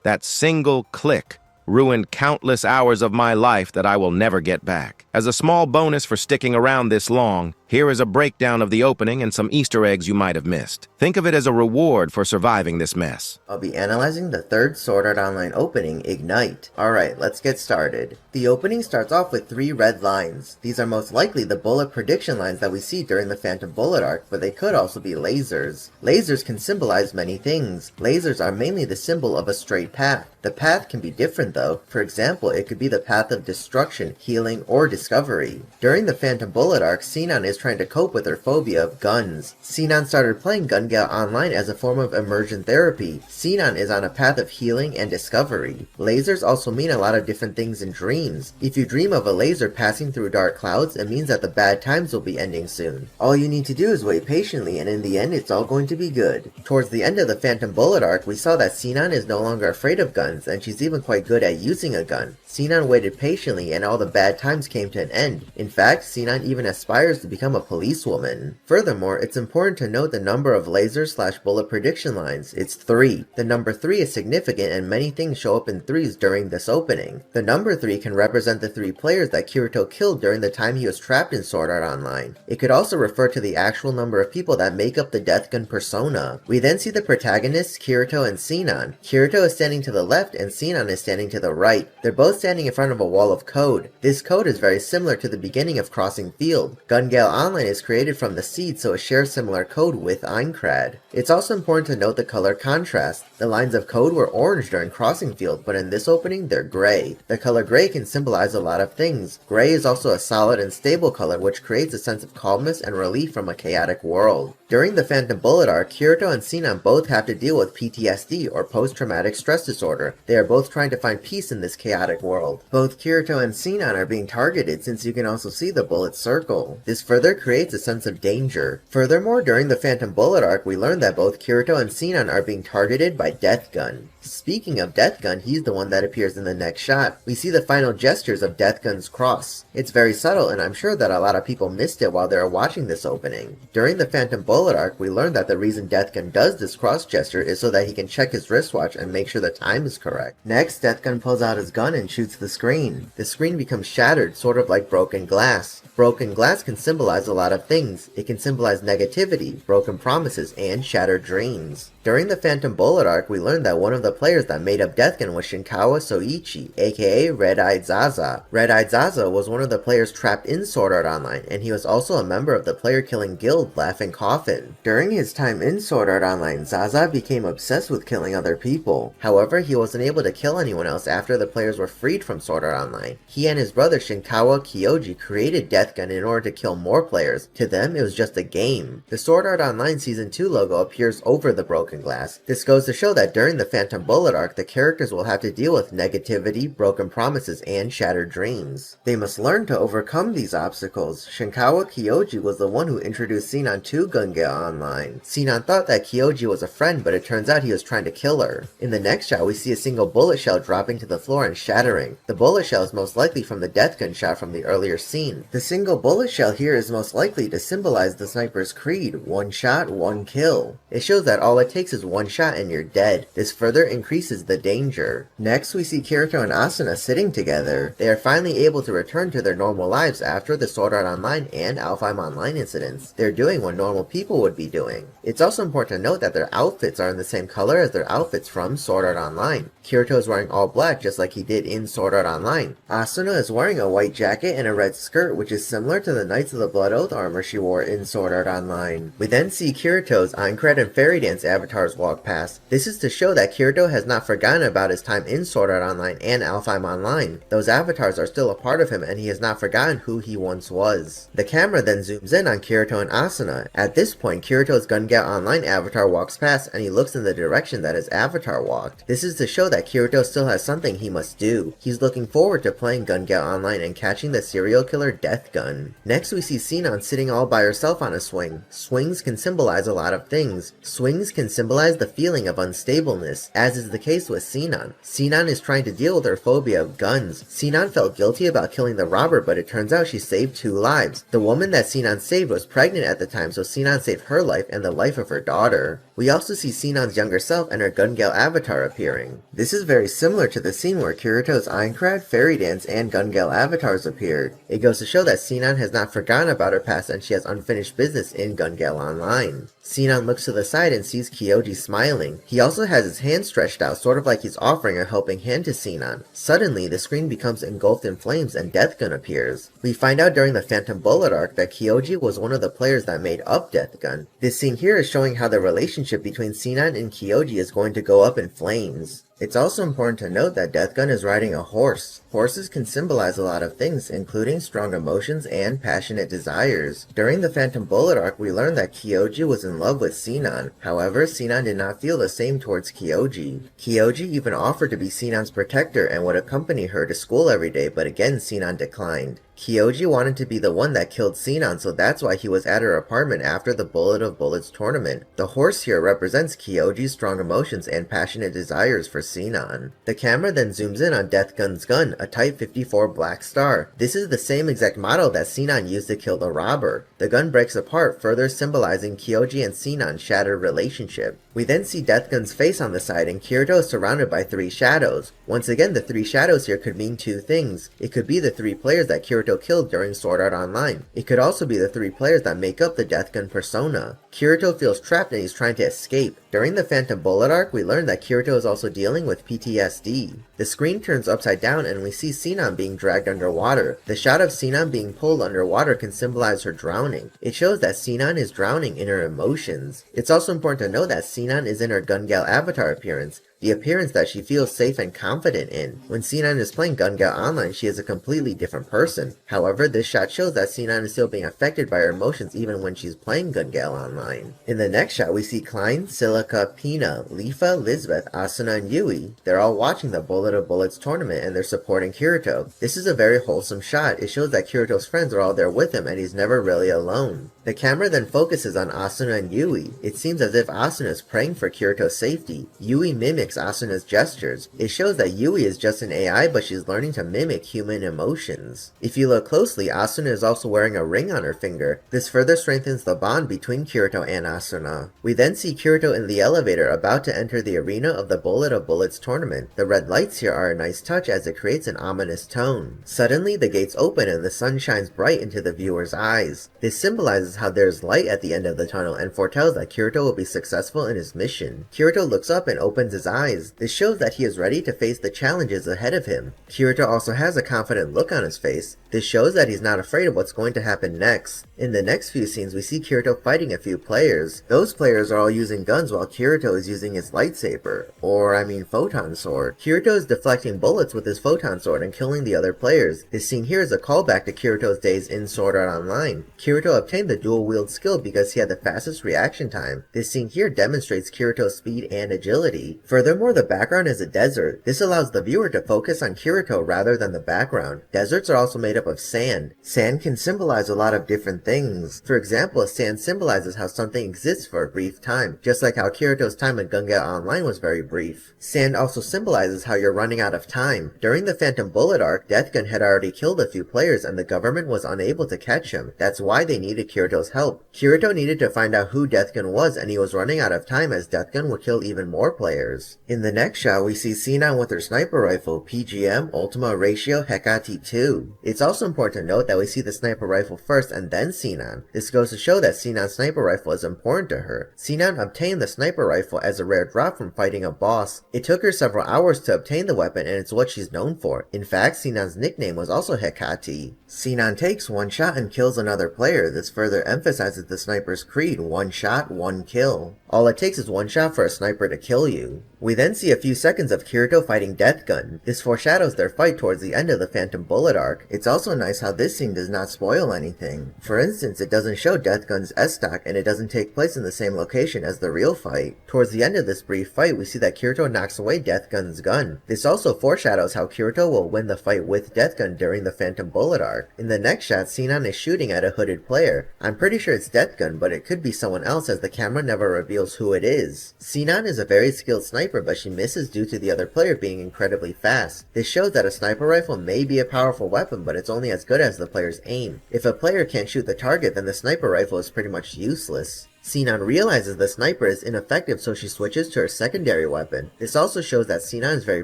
That single click ruined countless hours of my life that I will never get back. As a small bonus for sticking around this long, here is a breakdown of the opening and some Easter eggs you might have missed. Think of it as a reward for surviving this mess. I'll be analyzing the third Sword Art Online opening, Ignite. Alright, let's get started. The opening starts off with 3 red lines. These are most likely the bullet prediction lines that we see during the Phantom Bullet arc, but they could also be lasers. Lasers can symbolize many things. Lasers are mainly the symbol of a straight path. The path can be different though. For example, it could be the path of destruction, healing, or discovery. During the Phantom Bullet arc, Sinon is trying to cope with her phobia of guns. Sinon started playing Gun Gale Online as a form of immersion therapy. Sinon is on a path of healing and discovery. Lasers also mean a lot of different things in dreams. If you dream of a laser passing through dark clouds, it means that the bad times will be ending soon. All you need to do is wait patiently, and in the end it's all going to be good. Towards the end of the Phantom Bullet arc, we saw that Sinon is no longer afraid of guns, and she's even quite good at using a gun. Sinon waited patiently and all the bad times came to an end. In fact, Sinon even aspires to become a policewoman. Furthermore, it's important to note the number of laser/bullet prediction lines. It's 3. The number 3 is significant and many things show up in 3s during this opening. The number 3 can represent the 3 players that Kirito killed during the time he was trapped in Sword Art Online. It could also refer to the actual number of people that make up the Death Gun persona. We then see the protagonists, Kirito and Sinon. Kirito is standing to the left and Sinon is standing to the right. They're both standing in front of a wall of code. This code is very similar to the beginning of Crossing Field. Gun Gale Online is created from the seed, so it shares similar code with Aincrad. It's also important to note the color contrast. The lines of code were orange during Crossing Field, but in this opening they're gray. The color gray can symbolize a lot of things. Gray is also a solid and stable color which creates a sense of calmness and relief from a chaotic world. During the Phantom Bullet arc, Kirito and Sinon both have to deal with PTSD or post-traumatic stress disorder. They are both trying to find peace in this chaotic world. Both Kirito and Sinon are being targeted since you can also see the bullet circle. This further creates a sense of danger. Furthermore, during the Phantom Bullet arc, we learned that both Kirito and Sinon are being targeted by Death Gun. Speaking of Death Gun, he's the one that appears in the next shot. We see the final gestures of Death Gun's cross. It's very subtle and I'm sure that a lot of people missed it while they were watching this opening. During the Phantom Bullet arc, we learned that the reason Death Gun does this cross gesture is so that he can check his wristwatch and make sure the time is correct. Next, Death Gun pulls out his gun and shoots the screen. The screen becomes shattered, sort of like broken glass. Broken glass can symbolize a lot of things. It can symbolize negativity, broken promises, and shattered dreams. During the Phantom Bullet arc, we learned that one of the players that made up Death Gun was Shinkawa Soichi, aka Red-Eyed Zaza. Red-Eyed Zaza was one of the players trapped in Sword Art Online, and he was also a member of the player-killing guild Laughing Coffin. During his time in Sword Art Online, Zaza became obsessed with killing other people. However, he wasn't able to kill anyone else after the players were freed from Sword Art Online. He and his brother Shinkawa Kyoji created Death Gun in order to kill more players. To them, it was just a game. The Sword Art Online Season 2 logo appears over the broken glass. This goes to show that during the Phantom Bullet arc, the characters will have to deal with negativity, broken promises, and shattered dreams. They must learn to overcome these obstacles. Shinkawa Kyoji was the one who introduced Sinon to Gun Gale Online. Sinon thought that Kyoji was a friend, but it turns out he was trying to kill her. In the next shot, we see a single bullet shell dropping to the floor and shattering. The bullet shell is most likely from the death gun shot from the earlier scene. The single bullet shell here is most likely to symbolize the sniper's creed, one shot, one kill. It shows that all it takes is one shot and you're dead. This further increases the danger. Next, we see Kirito and Asuna sitting together. They are finally able to return to their normal lives after the Sword Art Online and Alfheim Online incidents. They're doing what normal people would be doing. It's also important to note that their outfits are in the same color as their outfits from Sword Art Online. Kirito is wearing all black just like he did in Sword Art Online. Asuna is wearing a white jacket and a red skirt, which is similar to the Knights of the Blood Oath armor she wore in Sword Art Online. We then see Kirito's Aincrad and Fairy Dance avatars walk past. This is to show that Kirito has not forgotten about his time in Sword Art Online and Alfheim Online. Those avatars are still a part of him and he has not forgotten who he once was. The camera then zooms in on Kirito and Asuna. At this point, Kirito's Gun Gale Online avatar walks past and he looks in the direction that his avatar walked. This is to show that Kirito still has something he must do. He's looking forward to playing Gun Gale Online and catching the serial killer Death Gun. Next we see Sinon sitting all by herself on a swing. Swings can symbolize a lot of things. Swings can symbolize the feeling of unstableness, as is the case with Sinon. Sinon is trying to deal with her phobia of guns. Sinon felt guilty about killing the robber, but it turns out she saved 2 lives. The woman that Sinon saved was pregnant at the time, so Sinon saved her life and the life of her daughter. We also see Sinon's younger self and her Gun Gale avatar appearing. This is very similar to the scene where Kirito's Aincrad, Fairy Dance, and Gun Gale avatars appeared. It goes to show that Sinon has not forgotten about her past and she has unfinished business in Gun Gale Online. Sinon looks to the side and sees Kyoji smiling. He also has his hand stretched out, sort of like he's offering a helping hand to Sinon. Suddenly, the screen becomes engulfed in flames and Death Gun appears. We find out during the Phantom Bullet arc that Kyoji was one of the players that made up Death Gun. This scene here is showing how the relationship between Sinon and Kyoji is going to go up in flames. It's also important to note that Death Gun is riding a horse. Horses can symbolize a lot of things, including strong emotions and passionate desires. During the Phantom Bullet arc, we learned that Kyoji was in love with Sinon. However, Sinon did not feel the same towards Kyoji. Kyoji even offered to be Sinon's protector and would accompany her to school every day, but again Sinon declined. Kyoji wanted to be the one that killed Sinon, so that's why he was at her apartment after the Bullet of Bullets tournament. The horse here represents Kyoji's strong emotions and passionate desires for Sinon. The camera then zooms in on Death Gun's gun, a Type 54 Black Star. This is the same exact model that Sinon used to kill the robber. The gun breaks apart, further symbolizing Kyoji and Sinon's shattered relationship. We then see Death Gun's face on the side and Kirito is surrounded by 3 shadows. Once again, the 3 shadows here could mean 2 things. It could be the 3 players that Kirito killed during Sword Art Online. It could also be the 3 players that make up the Death Gun persona. Kirito feels trapped and he's trying to escape. During the Phantom Bullet arc, we learned that Kirito is also dealing with PTSD. The screen turns upside down and we see Sinon being dragged underwater. The shot of Sinon being pulled underwater can symbolize her drowning. It shows that Sinon is drowning in her emotions. It's also important to note that Sinon is in her Gun Gale avatar appearance, the appearance that she feels safe and confident in. When Sinon is playing Gun Gale Online, she is a completely different person. However, this shot shows that Sinon is still being affected by her emotions even when she's playing Gun Gale Online. In the next shot, we see Klein, Silica, Pina, Lifa, Lisbeth, Asuna, and Yui. They're all watching the Bullet of Bullets tournament and they're supporting Kirito. This is a very wholesome shot. It shows that Kirito's friends are all there with him and he's never really alone. The camera then focuses on Asuna and Yui. It seems as if Asuna is praying for Kirito's safety. Yui mimics Asuna's gestures. It shows that Yui is just an AI, but she's learning to mimic human emotions. If you look closely, Asuna is also wearing a ring on her finger. This further strengthens the bond between Kirito and Asuna. We then see Kirito in the elevator about to enter the arena of the Bullet of Bullets tournament. The red lights here are a nice touch as it creates an ominous tone. Suddenly, the gates open and the sun shines bright into the viewer's eyes. This symbolizes how there's light at the end of the tunnel and foretells that Kirito will be successful in his mission. Kirito looks up and opens his eyes eyes. This shows that he is ready to face the challenges ahead of him. Kirito also has a confident look on his face. This shows that he's not afraid of what's going to happen next. In the next few scenes, we see Kirito fighting a few players. Those players are all using guns while Kirito is using his lightsaber, or I mean photon sword. Kirito is deflecting bullets with his photon sword and killing the other players. This scene here is a callback to Kirito's days in Sword Art Online. Kirito obtained the dual wield skill because he had the fastest reaction time. This scene here demonstrates Kirito's speed and agility. Furthermore, the background is a desert. This allows the viewer to focus on Kirito rather than the background. Deserts are also made up of sand. Sand can symbolize a lot of different things. For example, sand symbolizes how something exists for a brief time, just like how Kirito's time in Gun Gale Online was very brief. Sand also symbolizes how you're running out of time. During the Phantom Bullet arc, Deathgun had already killed a few players and the government was unable to catch him. That's why they needed Kirito's help. Kirito needed to find out who Deathgun was and he was running out of time as Deathgun would kill even more players. In the next shot, we see Sinon with her sniper rifle, PGM Ultima Ratio Hecate 2. It's also important to note that we see the sniper rifle first and then Sinon. This goes to show that Sinon's sniper rifle is important to her. Sinon obtained the sniper rifle as a rare drop from fighting a boss. It took her several hours to obtain the weapon and it's what she's known for. In fact, Sinon's nickname was also Hecate. Sinon takes one shot and kills another player. This further emphasizes the sniper's creed, one shot, one kill. All it takes is one shot for a sniper to kill you. We then see a few seconds of Kirito fighting Deathgun. This foreshadows their fight towards the end of the Phantom Bullet arc. It's also nice how this scene does not spoil anything. For instance, it doesn't show Deathgun's S-Stock and it doesn't take place in the same location as the real fight. Towards the end of this brief fight, we see that Kirito knocks away Deathgun's gun. This also foreshadows how Kirito will win the fight with Deathgun during the Phantom Bullet arc. In the next shot, Sinon is shooting at a hooded player. I'm pretty sure it's Deathgun, but it could be someone else as the camera never reveals who it is. Sinon is a very skilled sniper, but she misses due to the other player being incredibly fast. This shows that a sniper rifle may be a powerful weapon, but it's only as good as the player's aim. If a player can't shoot the target, then the sniper rifle is pretty much useless. Sinon realizes the sniper is ineffective, so she switches to her secondary weapon. This also shows that Sinon is very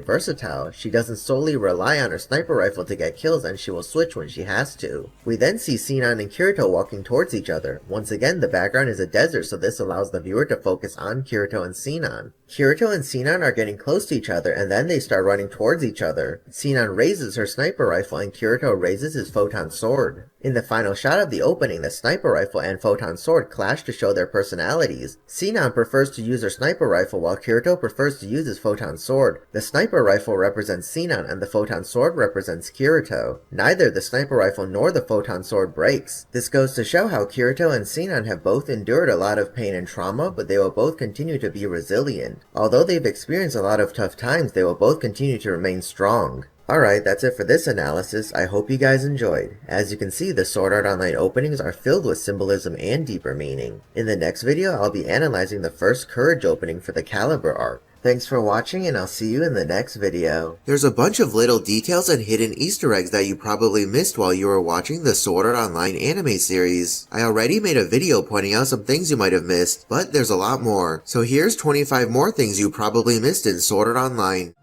versatile. She doesn't solely rely on her sniper rifle to get kills and she will switch when she has to. We then see Sinon and Kirito walking towards each other. Once again, the background is a desert, so this allows the viewer to focus on Kirito and Sinon. Kirito and Sinon are getting close to each other and then they start running towards each other. Sinon raises her sniper rifle and Kirito raises his photon sword. In the final shot of the opening, the sniper rifle and photon sword clash to show their personalities. Sinon prefers to use her sniper rifle while Kirito prefers to use his photon sword. The sniper rifle represents Sinon and the photon sword represents Kirito. Neither the sniper rifle nor the photon sword breaks. This goes to show how Kirito and Sinon have both endured a lot of pain and trauma, but they will both continue to be resilient. Although they've experienced a lot of tough times, they will both continue to remain strong. Alright, that's it for this analysis. I hope you guys enjoyed. As you can see, the Sword Art Online openings are filled with symbolism and deeper meaning. In the next video, I'll be analyzing the first Courage opening for the Caliber arc. Thanks for watching and I'll see you in the next video. There's a bunch of little details and hidden Easter eggs that you probably missed while you were watching the Sword Art Online anime series. I already made a video pointing out some things you might have missed, but there's a lot more. So here's 25 more things you probably missed in Sword Art Online.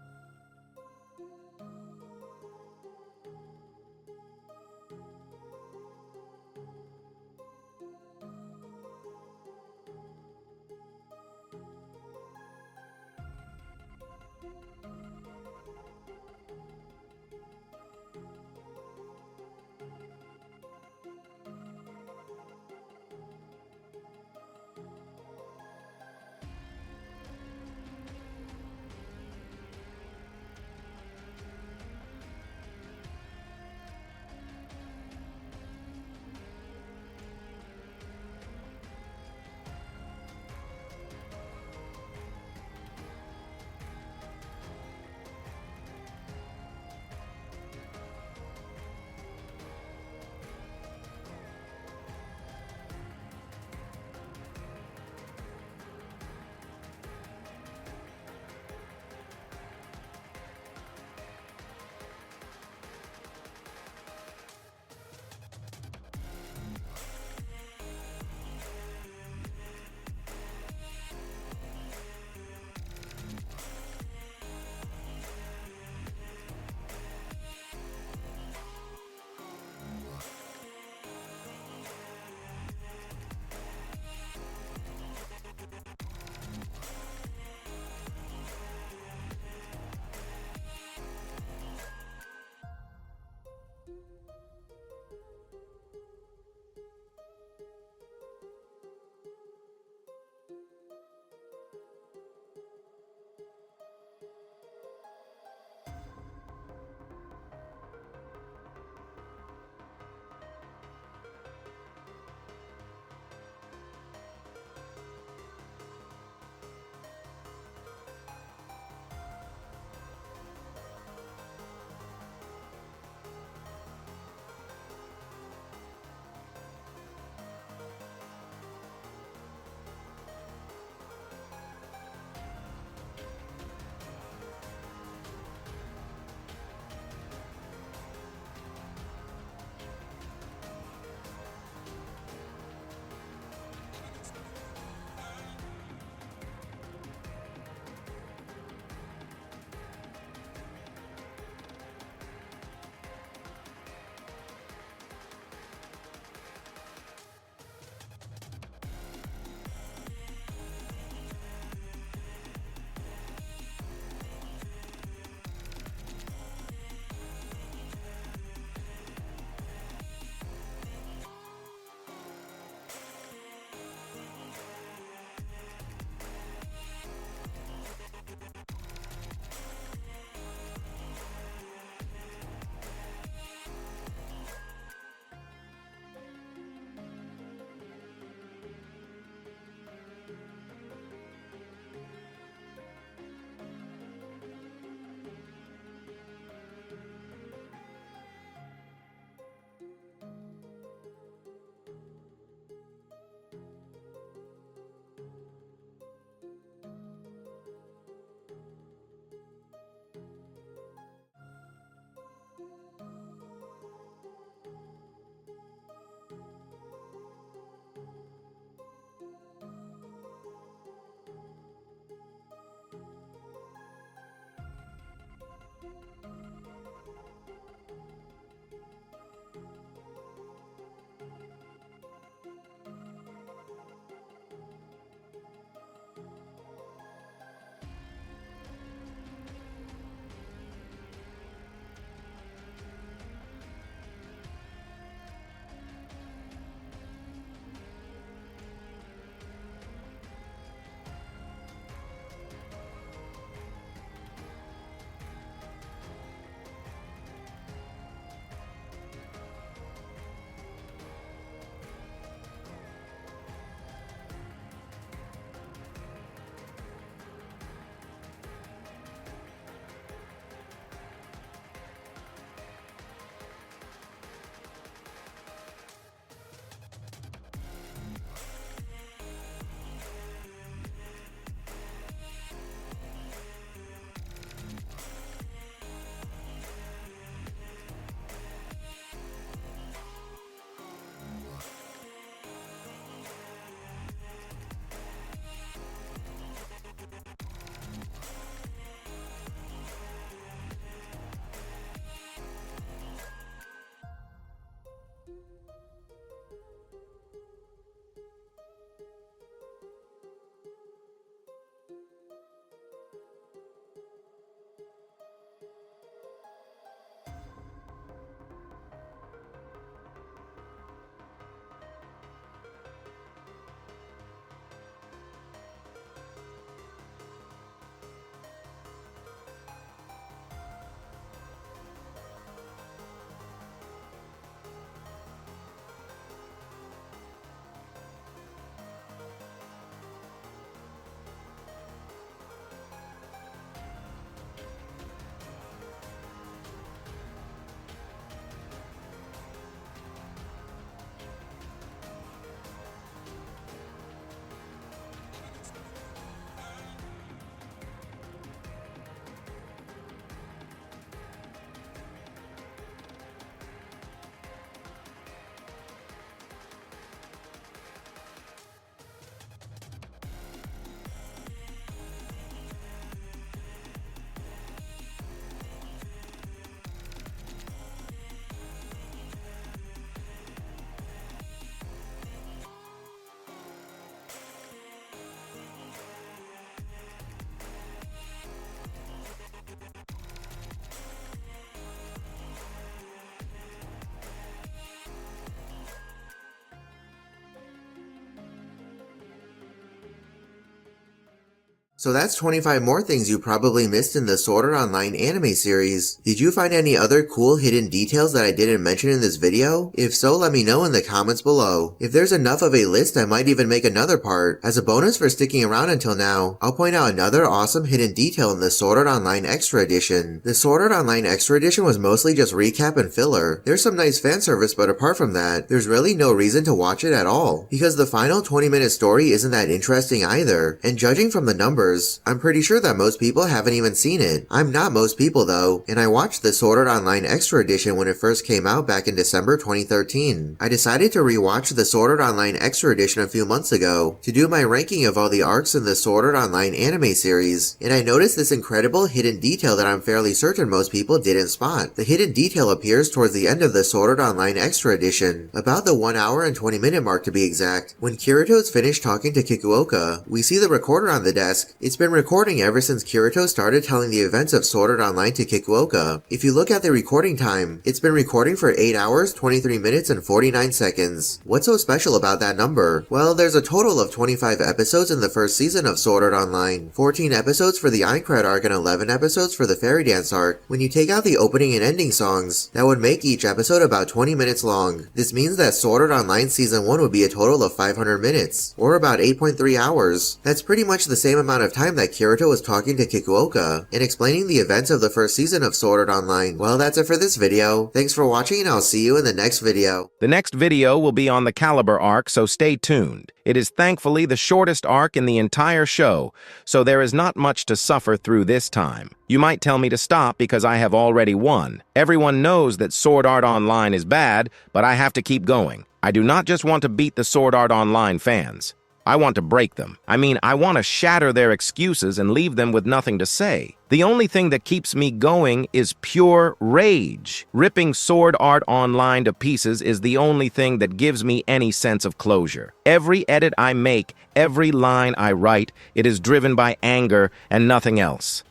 So that's 25 more things you probably missed in the Sword Art Online anime series. Did you find any other cool hidden details that I didn't mention in this video? If so, let me know in the comments below. If there's enough of a list, I might even make another part. As a bonus for sticking around until now, I'll point out another awesome hidden detail in the Sword Art Online Extra Edition. The Sword Art Online Extra Edition was mostly just recap and filler. There's some nice fan service, but apart from that, there's really no reason to watch it at all, because the final 20-minute story isn't that interesting either, and judging from the numbers, I'm pretty sure that most people haven't even seen it. I'm not most people though, and I watched the Sword Art Online Extra Edition when it first came out back in December 2013. I decided to rewatch the Sword Art Online Extra Edition a few months ago to do my ranking of all the arcs in the Sword Art Online anime series, and I noticed this incredible hidden detail that I'm fairly certain most people didn't spot. The hidden detail appears towards the end of the Sword Art Online Extra Edition, about the 1 hour and 20-minute mark to be exact. When Kirito's finished talking to Kikuoka, we see the recorder on the desk. It's been recording ever since Kirito started telling the events of Sword Art Online to Kikuoka. If you look at the recording time, it's been recording for 8 hours, 23 minutes, and 49 seconds. What's so special about that number? Well, there's a total of 25 episodes in the first season of Sword Art Online, 14 episodes for the Aincrad arc and 11 episodes for the Fairy Dance arc. When you take out the opening and ending songs, that would make each episode about 20 minutes long. This means that Sword Art Online Season 1 would be a total of 500 minutes, or about 8.3 hours. That's pretty much the same amount of time that Kirito was talking to Kikuoka and explaining the events of the first season of Sword Art Online. Well, that's it for this video. Thanks for watching, and I'll see you in the next video. The next video will be on the Caliber arc, so stay tuned. It is thankfully the shortest arc in the entire show, so there is not much to suffer through this time. You might tell me to stop because I have already won. Everyone knows that Sword Art Online is bad, but I have to keep going. I do not just want to beat the Sword Art Online fans. I want to break them. I mean, I want to shatter their excuses and leave them with nothing to say. The only thing that keeps me going is pure rage. Ripping Sword Art Online to pieces is the only thing that gives me any sense of closure. Every edit I make, every line I write, it is driven by anger and nothing else.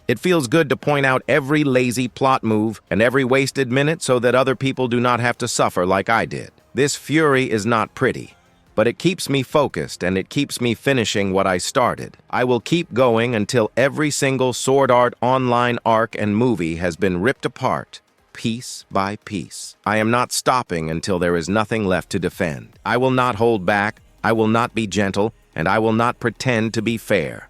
It feels good to point out every lazy plot move and every wasted minute so that other people do not have to suffer like I did. This fury is not pretty, but it keeps me focused and it keeps me finishing what I started. I will keep going until every single Sword Art Online arc and movie has been ripped apart, piece by piece. I am not stopping until there is nothing left to defend. I will not hold back, I will not be gentle, and I will not pretend to be fair.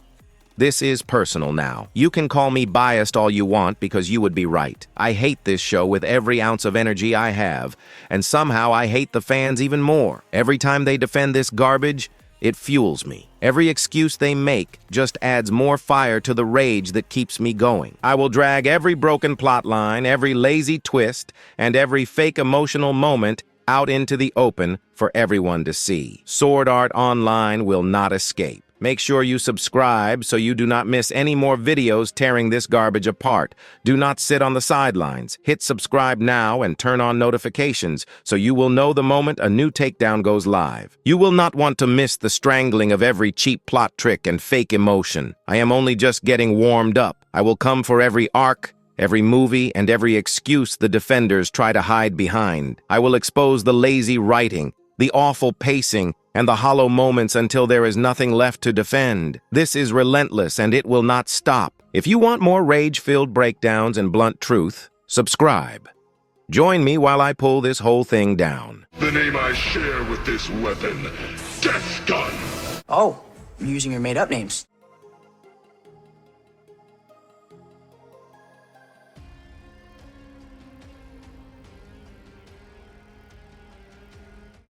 This is personal now. You can call me biased all you want because you would be right. I hate this show with every ounce of energy I have, and somehow I hate the fans even more. Every time they defend this garbage, it fuels me. Every excuse they make just adds more fire to the rage that keeps me going. I will drag every broken plotline, every lazy twist, and every fake emotional moment out into the open for everyone to see. Sword Art Online will not escape. Make sure you subscribe so you do not miss any more videos tearing this garbage apart. Do not sit on the sidelines. Hit subscribe now and turn on notifications so you will know the moment a new takedown goes live. You will not want to miss the strangling of every cheap plot trick and fake emotion. I am only just getting warmed up. I will come for every arc, every movie, and every excuse the defenders try to hide behind. I will expose the lazy writing, the awful pacing, and the hollow moments until there is nothing left to defend. This is relentless and it will not stop. If you want more rage-filled breakdowns and blunt truth, subscribe. Join me while I pull this whole thing down. The name I share with this weapon, Death Gun. Oh, you're using your made-up names.